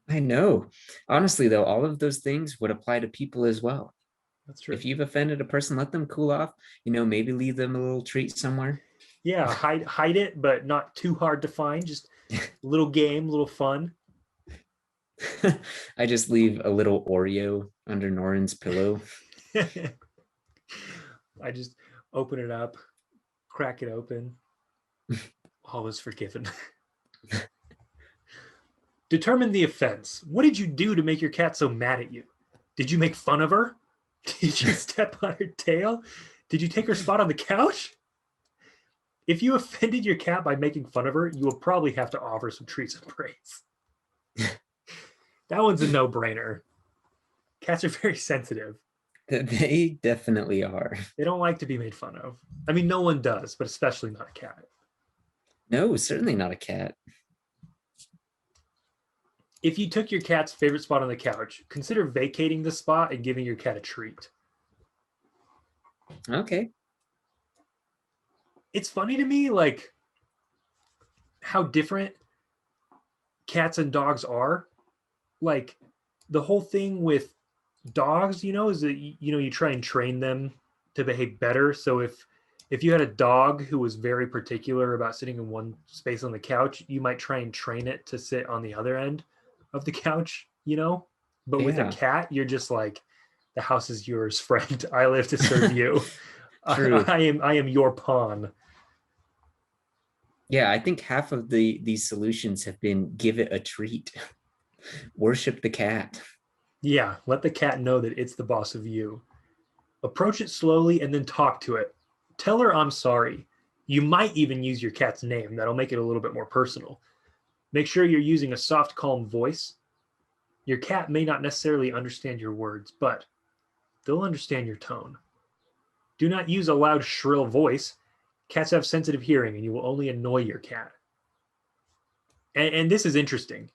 S2: I know. Honestly, though, all of those things would apply to people as well.
S1: That's true.
S2: If you've offended a person, let them cool off. You know, maybe leave them a little treat somewhere.
S1: Yeah, hide it, but not too hard to find. Just a little game, a little fun.
S2: I just leave a little Oreo under Norrin's pillow.
S1: I just open it up, crack it open. All is forgiven. Determine the offense. What did you do to make your cat so mad at you? Did you make fun of her? Did you step on her tail? Did you take her spot on the couch? If you offended your cat by making fun of her, you will probably have to offer some treats and praise. That one's a no-brainer. Cats are very sensitive.
S2: They definitely are.
S1: They don't like to be made fun of. I mean, no one does, but especially not a cat.
S2: No, certainly not a cat.
S1: If you took your cat's favorite spot on the couch, consider vacating the spot and giving your cat a treat.
S2: Okay.
S1: it's funny to me, like how different cats and dogs are. Like the whole thing with dogs, is that you try and train them to behave better. So if you had a dog who was very particular about sitting in one space on the couch, you might try and train it to sit on the other end of the couch. But with a
S2: Yeah,
S1: cat, you're just like, the house is yours, friend. I live to serve you.
S2: true.
S1: I am your pawn.
S2: Yeah, I think half of these solutions have been give it a treat, worship the cat.
S1: Yeah, let the cat know that it's the boss of you. Approach it slowly and then talk to it. Tell her I'm sorry. You might even use your cat's name. That'll make it a little bit more personal. Make sure you're using a soft, calm voice. Your cat may not necessarily understand your words, but they'll understand your tone. Do not use a loud, shrill voice. Cats have sensitive hearing and you will only annoy your cat. And this is interesting.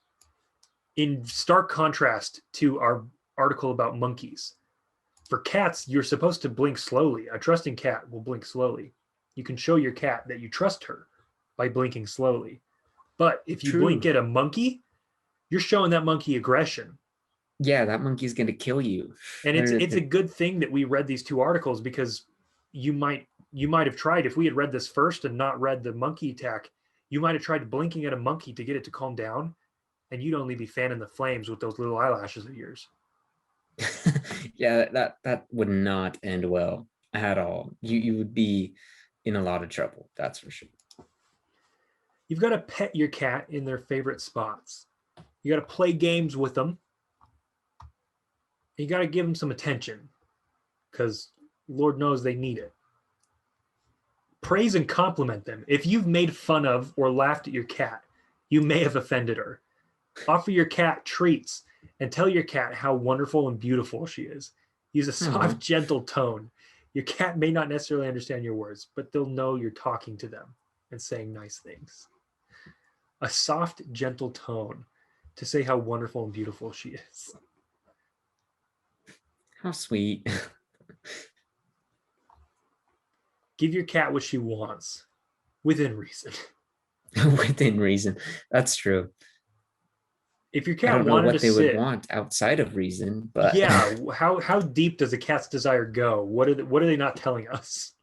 S1: In stark contrast to our article about monkeys, for cats, you're supposed to blink slowly. A trusting cat will blink slowly. You can show your cat that you trust her by blinking slowly. But if you blink
S2: True.
S1: at a monkey, you're showing that monkey aggression.
S2: Yeah, that monkey's gonna kill you.
S1: And it's
S2: They're,
S1: it's a
S2: they're-
S1: good thing that we read these two articles, because you might have tried, if we had read this first and not read the monkey attack, you might have tried blinking at a monkey to get it to calm down, and you'd only be fanning the flames with those little eyelashes of yours.
S2: yeah, that would not end well at all. You would be in a lot of trouble, that's for sure.
S1: You've got to pet your cat in their favorite spots. You got to play games with them. You got to give them some attention, because Lord knows they need it. Praise and compliment them. If you've made fun of or laughed at your cat, you may have offended her. Offer your cat treats and tell your cat how wonderful and beautiful she is. Use a soft,
S2: Oh,
S1: gentle tone. Your cat may not necessarily understand your words, but they'll know you're talking to them and saying nice things. A soft, gentle tone to say how wonderful and beautiful she is.
S2: how sweet.
S1: Give your cat what she wants within reason.
S2: Within reason. That's true.
S1: If your
S2: I
S1: cat
S2: don't know
S1: wanted to
S2: what they would
S1: sit,
S2: want outside of reason, but
S1: yeah, how deep does a cat's desire go? What are they not telling us?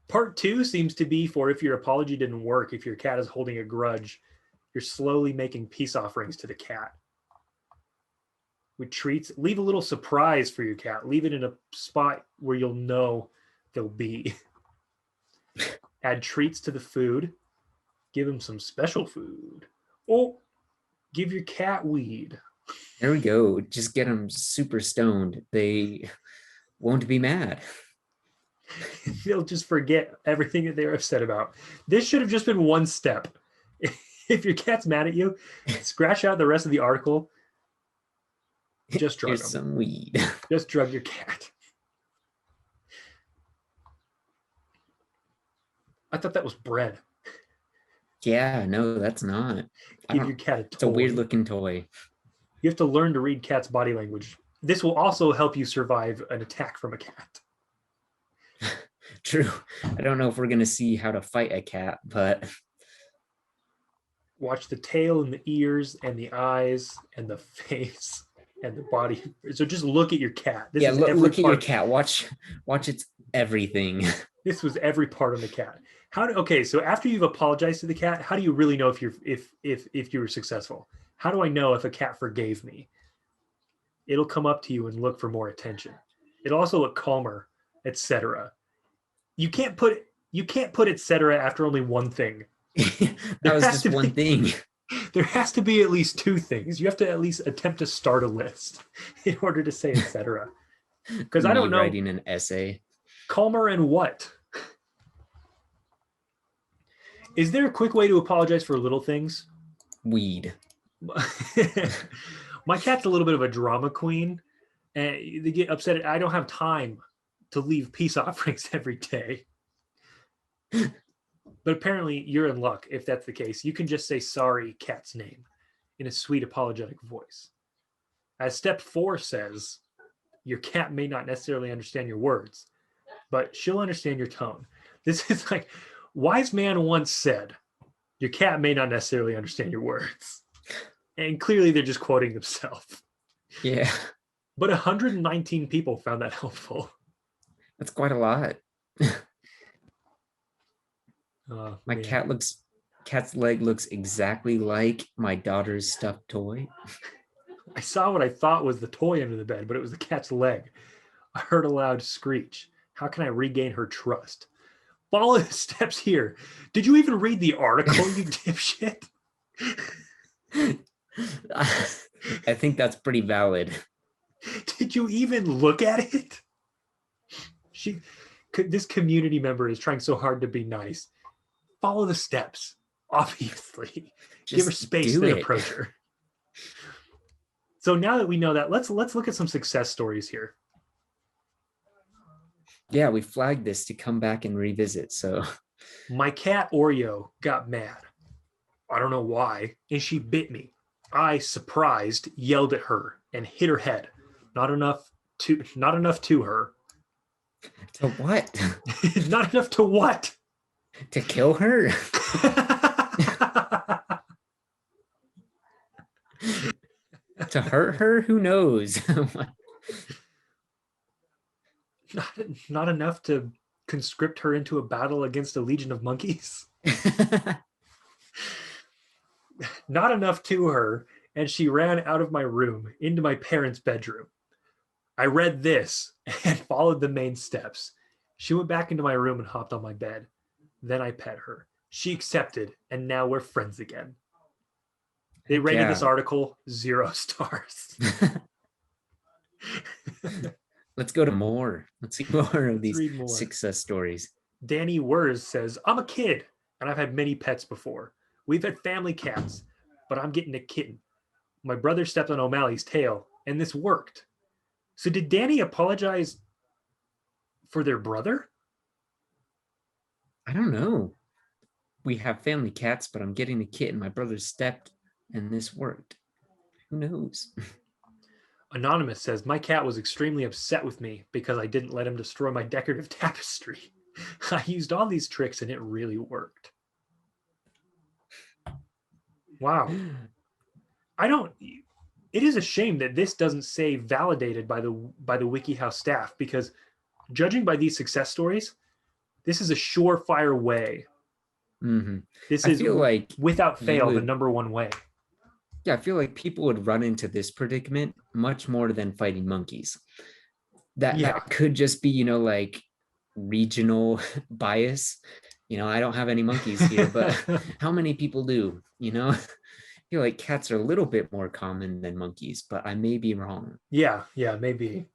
S1: Part two seems to be for if your apology didn't work, if your cat is holding a grudge, you're slowly making peace offerings to the cat. With treats, leave a little surprise for your cat. Leave it in a spot where you'll know they'll be. Add treats to the food. Give him some special food. Oh, give your cat weed.
S2: there we go. Just get them super stoned. They won't be mad.
S1: They'll just forget everything that they were upset about. This should have just been one step. If your cat's mad at you, scratch out the rest of the article. Just drug
S2: Here's
S1: them.
S2: some weed.
S1: Just drug your cat. I thought that was bread.
S2: Yeah, no, that's not. I
S1: Give
S2: don't.
S1: your cat a
S2: It's a weird
S1: toy.
S2: looking toy.
S1: You have to learn to read cat's body language. This will also help you survive an attack from a cat.
S2: True. I don't know if we're gonna see how to fight a cat, but
S1: Watch the tail and the ears and the eyes and the face and the body. So just look at your cat. This
S2: yeah,
S1: is every
S2: look at your
S1: part.
S2: cat. Watch its everything.
S1: This was every part on the cat. Okay, so after you've apologized to the cat, how do you really know if you were successful? How do I know if a cat forgave me? It'll come up to you and look for more attention. It'll also look calmer, etc. You can't put etc. after only one thing.
S2: That
S1: There
S2: was
S1: has
S2: just
S1: to
S2: one
S1: be
S2: thing.
S1: there has to be at least two things. You have to at least attempt to start a list in order to say etc. Because I
S2: Me
S1: don't know,
S2: writing an essay.
S1: calmer and what? Is there a quick way to apologize for little things?
S2: Weed.
S1: My cat's a little bit of a drama queen, and they get upset. I don't have time to leave peace offerings every day. But apparently, you're in luck if that's the case. You can just say sorry, cat's name, in a sweet, apologetic voice. As step 4 says, your cat may not necessarily understand your words, but she'll understand your tone. This is like, wise man once said, your cat may not necessarily understand your words. And clearly they're just quoting themselves.
S2: Yeah,
S1: But 119 people found that helpful.
S2: that's quite a lot. My
S1: Man.
S2: cat's leg looks exactly like my daughter's stuffed toy.
S1: I saw what I thought was the toy under the bed, but it was the cat's leg. I heard a loud screech. How can I regain her trust? Follow the steps here. Did you even read the article, you dipshit?
S2: I think that's pretty valid.
S1: Did you even look at it? This community member is trying so hard to be nice. Follow the steps, obviously. Give her
S2: Just
S1: space,
S2: do
S1: then
S2: it.
S1: approach her. So now that we know that, let's look at some success stories here.
S2: Yeah, we flagged this to come back and revisit. So
S1: My cat Oreo got mad. I don't know why, and she bit me. I, surprised, yelled at her and hit her head. Not enough to her.
S2: to what?
S1: Not enough to what?
S2: To kill her? To hurt her? Who knows?
S1: not enough to conscript her into a battle against a legion of monkeys. Not enough to her, and she ran out of my room into my parents' bedroom. I read this and followed the main steps. She went back into my room and hopped on my bed. Then I pet her. She accepted, and now we're friends again. They rated this article 0 stars.
S2: Let's go to more. Let's see more of these
S1: more
S2: success stories.
S1: Danny Wurs says, I'm a kid, and I've had many pets before. We've had family cats, but I'm getting a kitten. My brother stepped on O'Malley's tail, and this worked. So did Danny apologize for their brother?
S2: I don't know. We have family cats, but I'm getting a kitten. My brother stepped, and this worked. Who knows?
S1: Anonymous says, my cat was extremely upset with me because I didn't let him destroy my decorative tapestry. I used all these tricks, and it really worked. Wow. It is a shame that this doesn't say validated by the WikiHow staff, because judging by these success stories, this is a surefire way.
S2: Mm-hmm.
S1: This is, feel like, without fail, the number one way.
S2: Yeah, I feel like people would run into this predicament much more than fighting monkeys. That could just be, like regional bias. I don't have any monkeys here, but how many people do? I feel like cats are a little bit more common than monkeys, but I may be wrong.
S1: Yeah, maybe.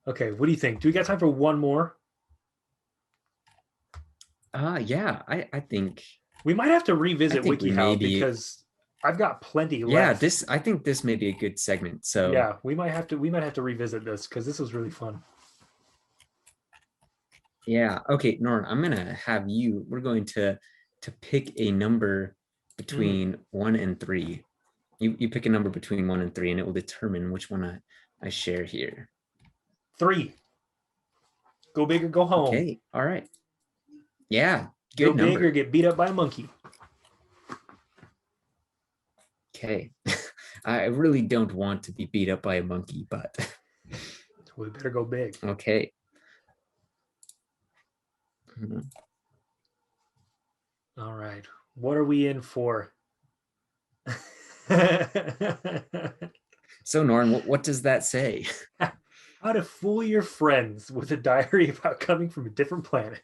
S1: Okay, what do you think? Do we got time for one more?
S2: Yeah, I think
S1: we might have to revisit WikiHow because I've got plenty left.
S2: Yeah, I think this may be a good segment. So
S1: yeah, we might have to revisit this because this was really fun.
S2: Yeah. Okay, Norn, I'm gonna have you. We're going to pick a number between 1 and 3. You pick a number between 1 and 3, and it will determine which one I share here.
S1: 3. Go big or go home.
S2: Okay. All right. Yeah.
S1: Good go number. Big or get beat up by a monkey.
S2: Okay. I really don't want to be beat up by a monkey, but
S1: we better go big.
S2: Okay.
S1: All right. What are we in for?
S2: So, Norn, what does that say?
S1: How to fool your friends with a diary about coming from a different planet.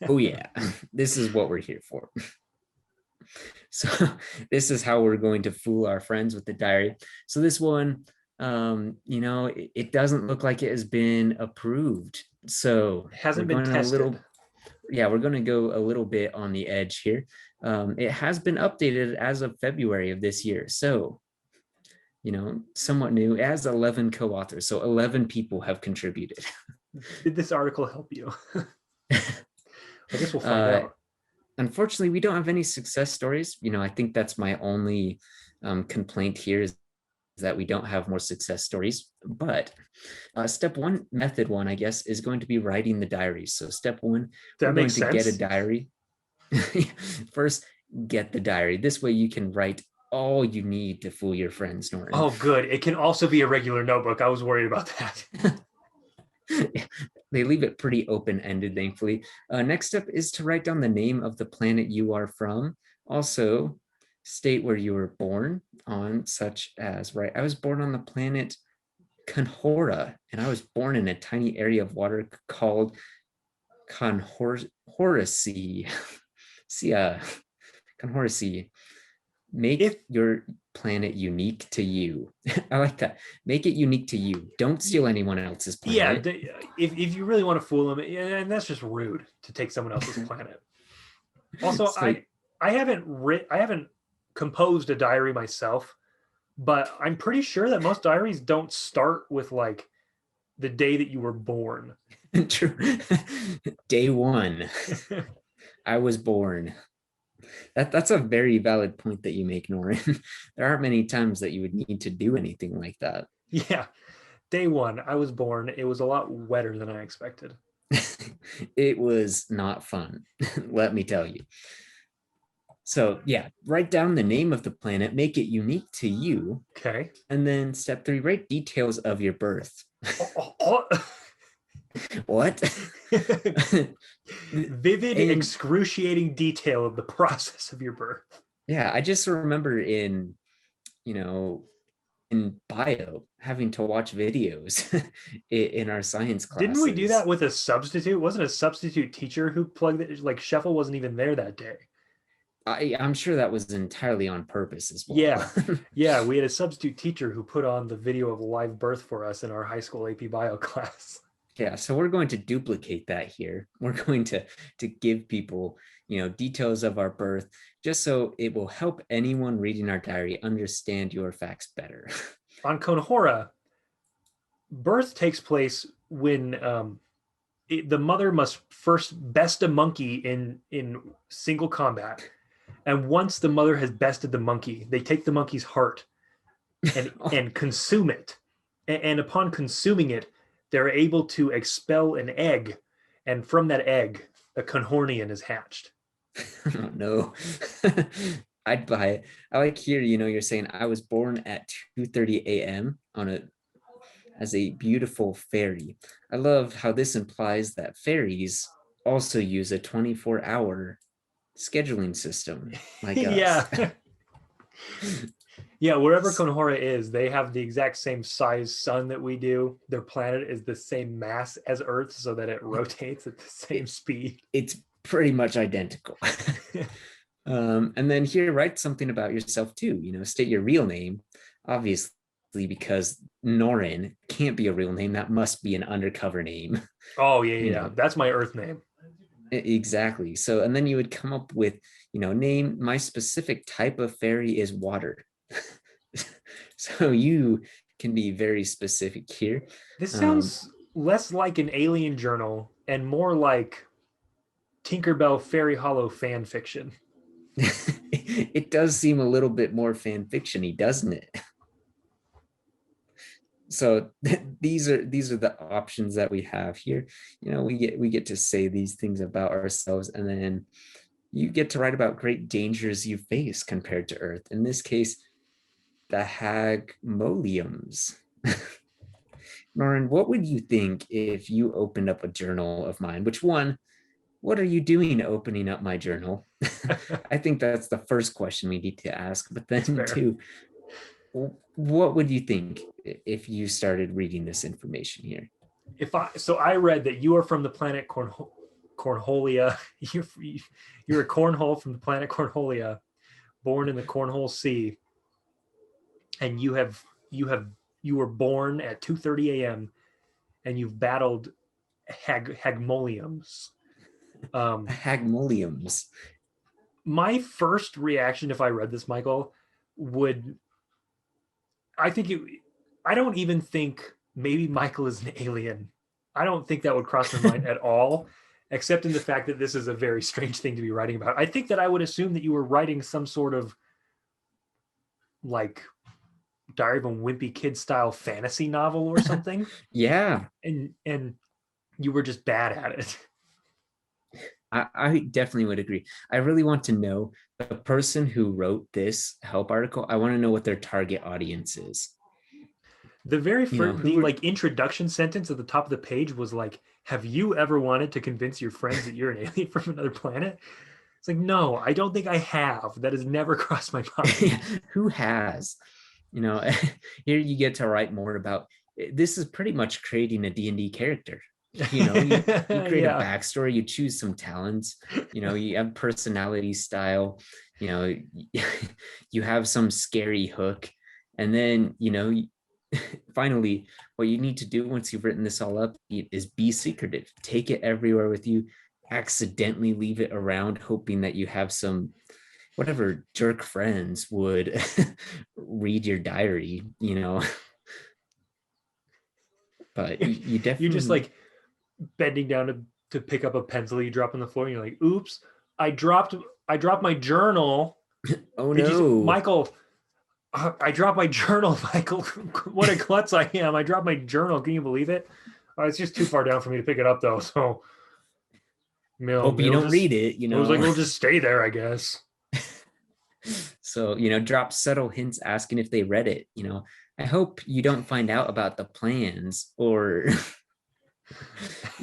S2: Oh, yeah. This is what we're here for. So this is how we're going to fool our friends with the diary. So this one, it doesn't look like it has been approved. So
S1: it hasn't been tested.
S2: We're going to go a little bit on the edge here. It has been updated as of February of this year. So, somewhat new. It has 11 co-authors. So 11 people have contributed.
S1: Did this article help you? I guess we'll find out.
S2: Unfortunately, we don't have any success stories. I think that's my only complaint here is that we don't have more success stories. But step one, method one, I guess, is going to be writing the diaries. So step one, we're
S1: That
S2: going
S1: makes
S2: to get a
S1: sense.
S2: diary. First, get the diary. This way you can write all you need to fool your friends, Norton.
S1: Oh, good. It can also be a regular notebook. I was worried about that.
S2: They leave it pretty open-ended, thankfully. Next step is to write down the name of the planet you are from. Also, state where you were born on, such as, right, I was born on the planet Conhora, and I was born in a tiny area of water called Conhoracy. Conhoracy. Make your planet unique to you. I like that. Make it unique to you. Don't steal anyone else's planet.
S1: If you really want to fool them, and that's just rude to take someone else's planet. Also,
S2: So,
S1: I haven't composed a diary myself, but I'm pretty sure that most diaries don't start with like the day that you were born.
S2: true. Day one, I was born. That's a very valid point that you make, Norin. There aren't many times that you would need to do anything like that.
S1: Yeah. Day one, I was born. It was a lot wetter than I expected.
S2: It was not fun, let me tell you. So, yeah, write down the name of the planet, make it unique to you.
S1: Okay.
S2: And then step three, write details of your birth.
S1: Oh.
S2: What?
S1: Vivid,
S2: And,
S1: excruciating detail of the process of your birth.
S2: yeah, I just remember in, you know, in bio having to watch videos in our science classes.
S1: Didn't we do that with a substitute? Wasn't a substitute teacher who plugged it? Like Sheffel wasn't even there that day.
S2: I'm sure that was entirely on purpose as well.
S1: Yeah. Yeah. We had a substitute teacher who put on the video of live birth for us in our high school AP bio class.
S2: Yeah, so we're going to duplicate that here. We're going to give people, details of our birth, just so it will help anyone reading our diary understand your facts better.
S1: On Conhora, birth takes place when the mother must first best a monkey in single combat, and once the mother has bested the monkey, they take the monkey's heart and consume it, and upon consuming it, they're able to expel an egg, and from that egg, a Conhornian is hatched.
S2: Oh, no. I'd buy it. I like here, you're saying I was born at 2:30 a.m. as a beautiful fairy. I love how this implies that fairies also use a 24-hour scheduling system like us.
S1: Yeah. Yeah, wherever Conhora is, they have the exact same size sun that we do. Their planet is the same mass as Earth, so that it rotates at the same speed.
S2: It's pretty much identical. And then here, write something about yourself too. State your real name, obviously, because Norin can't be a real name. That must be an undercover name.
S1: Oh, yeah. That's my Earth name.
S2: Exactly. So, and then you would come up with, name, my specific type of fairy is water. So you can be very specific here.
S1: This sounds less like an alien journal and more like Tinkerbell Fairy Hollow fan fiction.
S2: It does seem a little bit more fan fiction-y, doesn't it? So these are the options that we have here. We get to say these things about ourselves, and then you get to write about great dangers you face compared to Earth. In this case, the Hagmoliums. Norin, what would you think if you opened up a journal of mine? Which one? What are you doing opening up my journal? I think that's the first question we need to ask. But then too, what would you think if you started reading this information here?
S1: I read that you are from the planet Cornholia. You're a cornhole from the planet Cornholia, born in the Cornhole Sea, and you were born at 2:30 a.m. and you've battled Hagmoliums.
S2: Hagmoliums.
S1: My first reaction, if I read this, Michael, I don't even think maybe Michael is an alien. I don't think that would cross my mind at all, except in the fact that this is a very strange thing to be writing about. I think that I would assume that you were writing some sort of like Diary of a Wimpy Kid style fantasy novel or something,
S2: Yeah,
S1: and you were just bad at it.
S2: I definitely would agree. I really want to know the person who wrote this help article. I want to know what their target audience is.
S1: The very
S2: You know,
S1: first,
S2: who
S1: the
S2: would,
S1: like introduction sentence at the top of the page was like, "Have you ever wanted to convince your friends that you're an alien from another planet?" It's like, no, I don't think I have. That has never crossed my mind.
S2: who has, you know, here you get to write more about this is pretty much creating a D&D character. You know, you create a
S1: Yeah.
S2: backstory, you choose some talents, you know, you have personality style, you know, you have some scary hook, and then, you know, finally, what you need to do once you've written this all up is be secretive. Take it everywhere with you. Accidentally leave it around, hoping that you have some whatever jerk friends would read your diary, you know. But you
S1: You're just
S2: definitely,
S1: like bending down to pick up a pencil you drop on the floor, and you're like, "Oops, I dropped I dropped my journal."
S2: oh
S1: Did you,
S2: no.
S1: Michael? I dropped my journal, Michael. What a klutz I am! I dropped my journal. Can you believe it? It's just too far down for me to pick it up, though. So, you know,
S2: Hope you don't read it, you
S1: it was like
S2: know.
S1: it'll just stay there, I guess.
S2: So, you know, drop subtle hints asking if they read it, you know. I hope you don't find out about the plans or,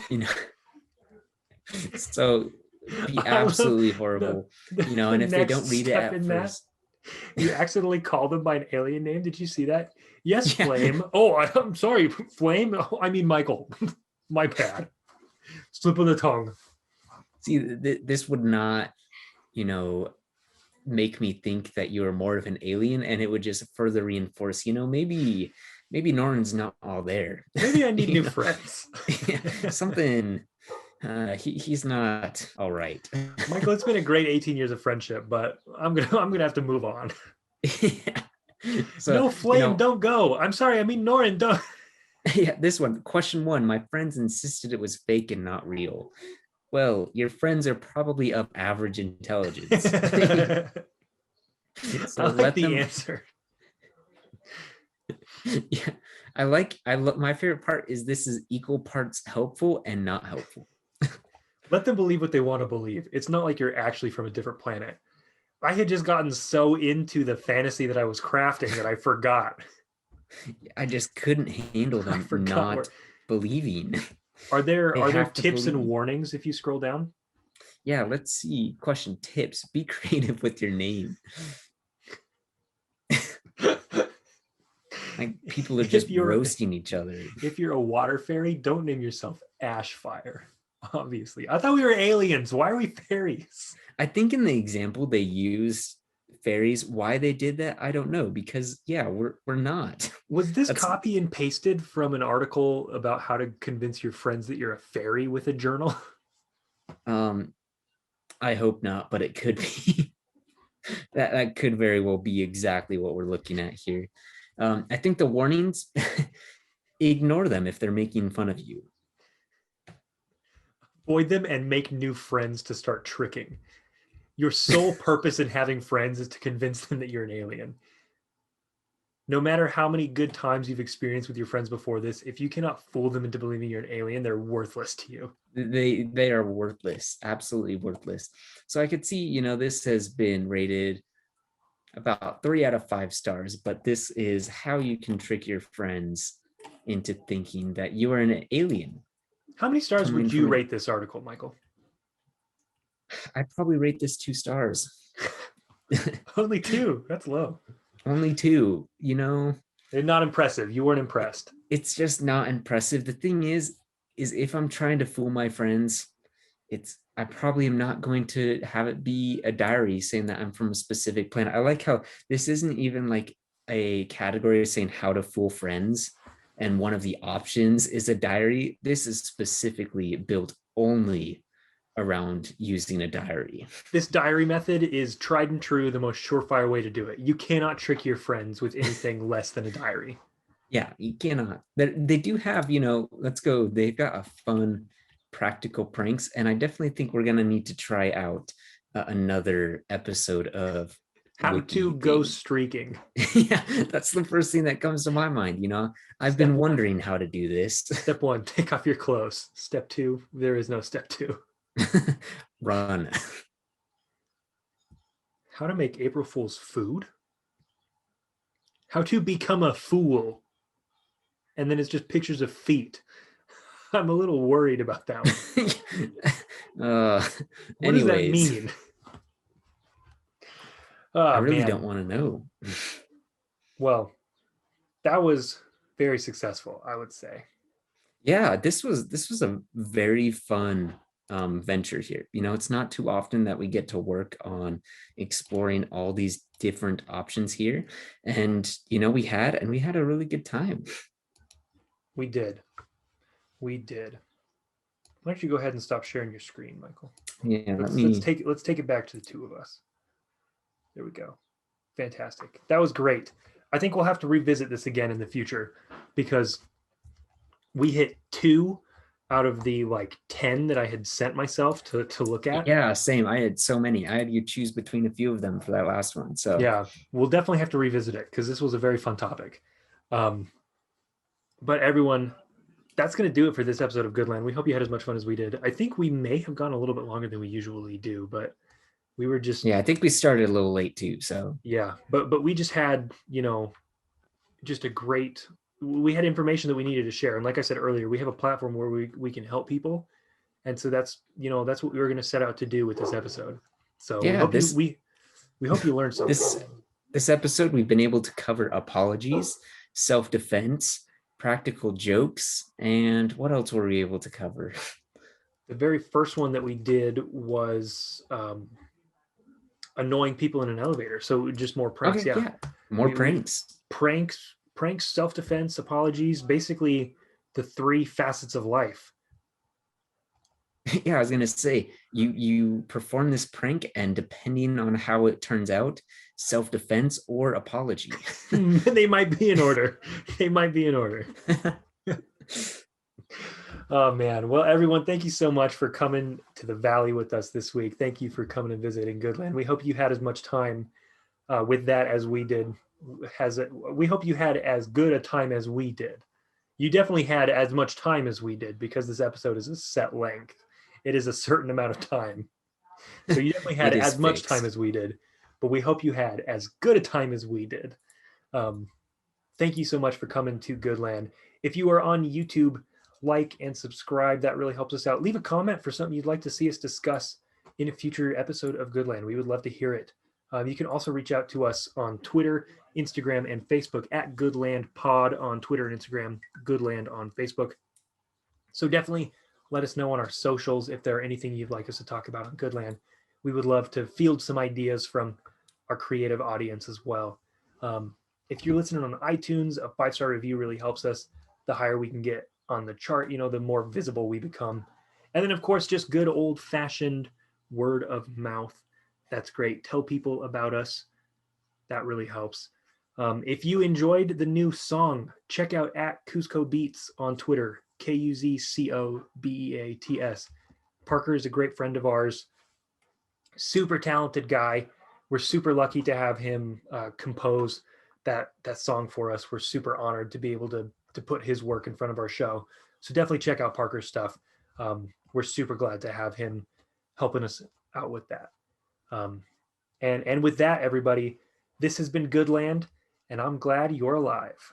S2: you know, so be
S1: I love
S2: absolutely
S1: the,
S2: horrible,
S1: the
S2: you know,
S1: the
S2: and if they don't
S1: next
S2: read it
S1: step
S2: at
S1: in that.
S2: first,
S1: You accidentally called them by an alien name. Did you see that? Yes,
S2: yeah.
S1: Flame. Oh, I'm sorry, Flame. Oh, I mean Michael. My bad. Slip of the tongue.
S2: See, this would not, you know, make me think that you're more of an alien, and it would just further reinforce, you know, maybe Norton's not all there.
S1: Maybe I need
S2: You
S1: new
S2: know,
S1: friends.
S2: yeah, something he's not all right.
S1: Michael, it's been a great 18 years of friendship, but I'm gonna have to move on.
S2: Yeah. So,
S1: No,
S2: you
S1: Flame,
S2: know,
S1: don't go. I'm sorry, I mean Norin, don't.
S2: yeah, this one, question one, my friends insisted it was fake and not real. Well, your friends are probably of average intelligence.
S1: I
S2: So
S1: like
S2: let
S1: the
S2: them,
S1: answer.
S2: yeah, I love my favorite part is this is equal parts helpful and not helpful.
S1: Let them believe what they want to believe. It's not like you're actually from a different planet. I had just gotten so into the fantasy that I was crafting that I forgot.
S2: I just couldn't handle
S1: I
S2: them
S1: forgot
S2: not
S1: where.
S2: believing.
S1: Are there
S2: They
S1: are there
S2: have to
S1: tips and
S2: believe.
S1: warnings if you scroll down?
S2: Yeah, let's see. Question tips. Be creative with your name. Like people are just
S1: if you're
S2: roasting each other.
S1: if you're a water fairy, don't name yourself Ashfire. Obviously, I thought we were aliens. Why are we fairies?
S2: I think in the example they use fairies. Why they did that, I don't know. Because yeah, we're not.
S1: Was this
S2: That's
S1: copy and pasted from an article about how to convince your friends that you're a fairy with a journal?
S2: um I hope not, but it could be. That could very well be exactly what we're looking at here. I think the warnings ignore them if they're making fun of you.
S1: Avoid them and make new friends to start tricking. Your sole purpose in having friends is to convince them that you're an alien. No matter how many good times you've experienced with your friends before this, if you cannot fool them into believing you're an alien, they're worthless to you.
S2: They are worthless, absolutely worthless. So I could see, you know, this has been rated about 3 out of 5 stars, but this is how you can trick your friends into thinking that you are an alien
S1: How many stars
S2: coming
S1: would you
S2: from an.
S1: rate this article, Michael?
S2: I'd probably rate this 2 stars.
S1: Only two. That's low.
S2: Only two, you know.
S1: They're not impressive. You weren't impressed.
S2: It's just not impressive. The thing is if I'm trying to fool my friends, it's I probably am not going to have it be a diary saying that I'm from a specific planet. I like how this isn't even like a category saying how to fool friends, and one of the options is a diary. This is specifically built only around using a diary.
S1: This diary method is tried and true, the most surefire way to do it. You cannot trick your friends with anything less than a diary.
S2: Yeah, you cannot. They do have, you know, let's go. They've got a fun practical pranks, and I definitely think we're gonna need to try out another episode of
S1: How to go streaking.
S2: Yeah, that's the first thing that comes to my mind. I've been wondering how to do this.
S1: Step 1, take off your clothes. Step 2, there is no step 2.
S2: Run.
S1: How to make April Fool's food. How to become a fool. And then it's just pictures of feet. I'm a little worried about that one. What does that mean?
S2: I really don't want to know.
S1: Well, that was very successful, I would say.
S2: Yeah, this was a very fun venture here. It's not too often that we get to work on exploring all these different options here. And we had a really good time.
S1: We did. Why don't you go ahead and stop sharing your screen, Michael?
S2: Yeah,
S1: let's take it back to the two of us. There we go. Fantastic. That was great. I think we'll have to revisit this again in the future because we hit 2 out of the 10 that I had sent myself to look at.
S2: Yeah, same. I had so many. I had you choose between a few of them for that last one. So
S1: yeah, we'll definitely have to revisit it because this was a very fun topic. But everyone, that's going to do it for this episode of Goodland. We hope you had as much fun as we did. I think we may have gone a little bit longer than we usually do, but we were just...
S2: Yeah, I think we started a little late too, so...
S1: Yeah, but we just had, just a great... We had information that we needed to share. And like I said earlier, we have a platform where we can help people. And so that's what we were going to set out to do with this episode. So yeah, we hope you learned something.
S2: This episode, we've been able to cover apologies, self-defense, practical jokes, and what else were we able to cover?
S1: The very first one that we did was annoying people in an elevator. So just more pranks.
S2: Okay, yeah. More pranks.
S1: Pranks, self-defense, apologies, basically the 3 facets of life.
S2: Yeah, I was going to say, you perform this prank, and depending on how it turns out, self-defense or apology.
S1: They might be in order. Oh, man. Well, everyone, thank you so much for coming to the Valley with us this week. Thank you for coming and visiting Goodland. We hope you had as much time with that as we did. We hope you had as good a time as we did. You definitely had as much time as we did because this episode is a set length. It is a certain amount of time. So you definitely had as much time as we did, but we hope you had as good a time as we did. Thank you so much for coming to Goodland. If you are on YouTube, like and subscribe. That really helps us out. Leave a comment for something you'd like to see us discuss in a future episode of Goodland. We would love to hear it. You can also reach out to us on Twitter, Instagram, and Facebook at Goodland Pod on Twitter and Instagram, Goodland on Facebook. So definitely let us know on our socials if there are anything you'd like us to talk about on Goodland. We would love to field some ideas from our creative audience as well. If you're listening on iTunes, a 5-star review really helps us. The higher we can get on the chart, the more visible we become. And then, of course, just good old-fashioned word of mouth. That's great. Tell people about us. That really helps. If you enjoyed the new song, check out at KuzcoBeats on Twitter, KuzcoBeats. Parker is a great friend of ours. Super talented guy. We're super lucky to have him compose that song for us. We're super honored to be able to put his work in front of our show. So definitely check out Parker's stuff. We're super glad to have him helping us out with that. And with that, everybody, this has been Goodland, and I'm glad you're alive.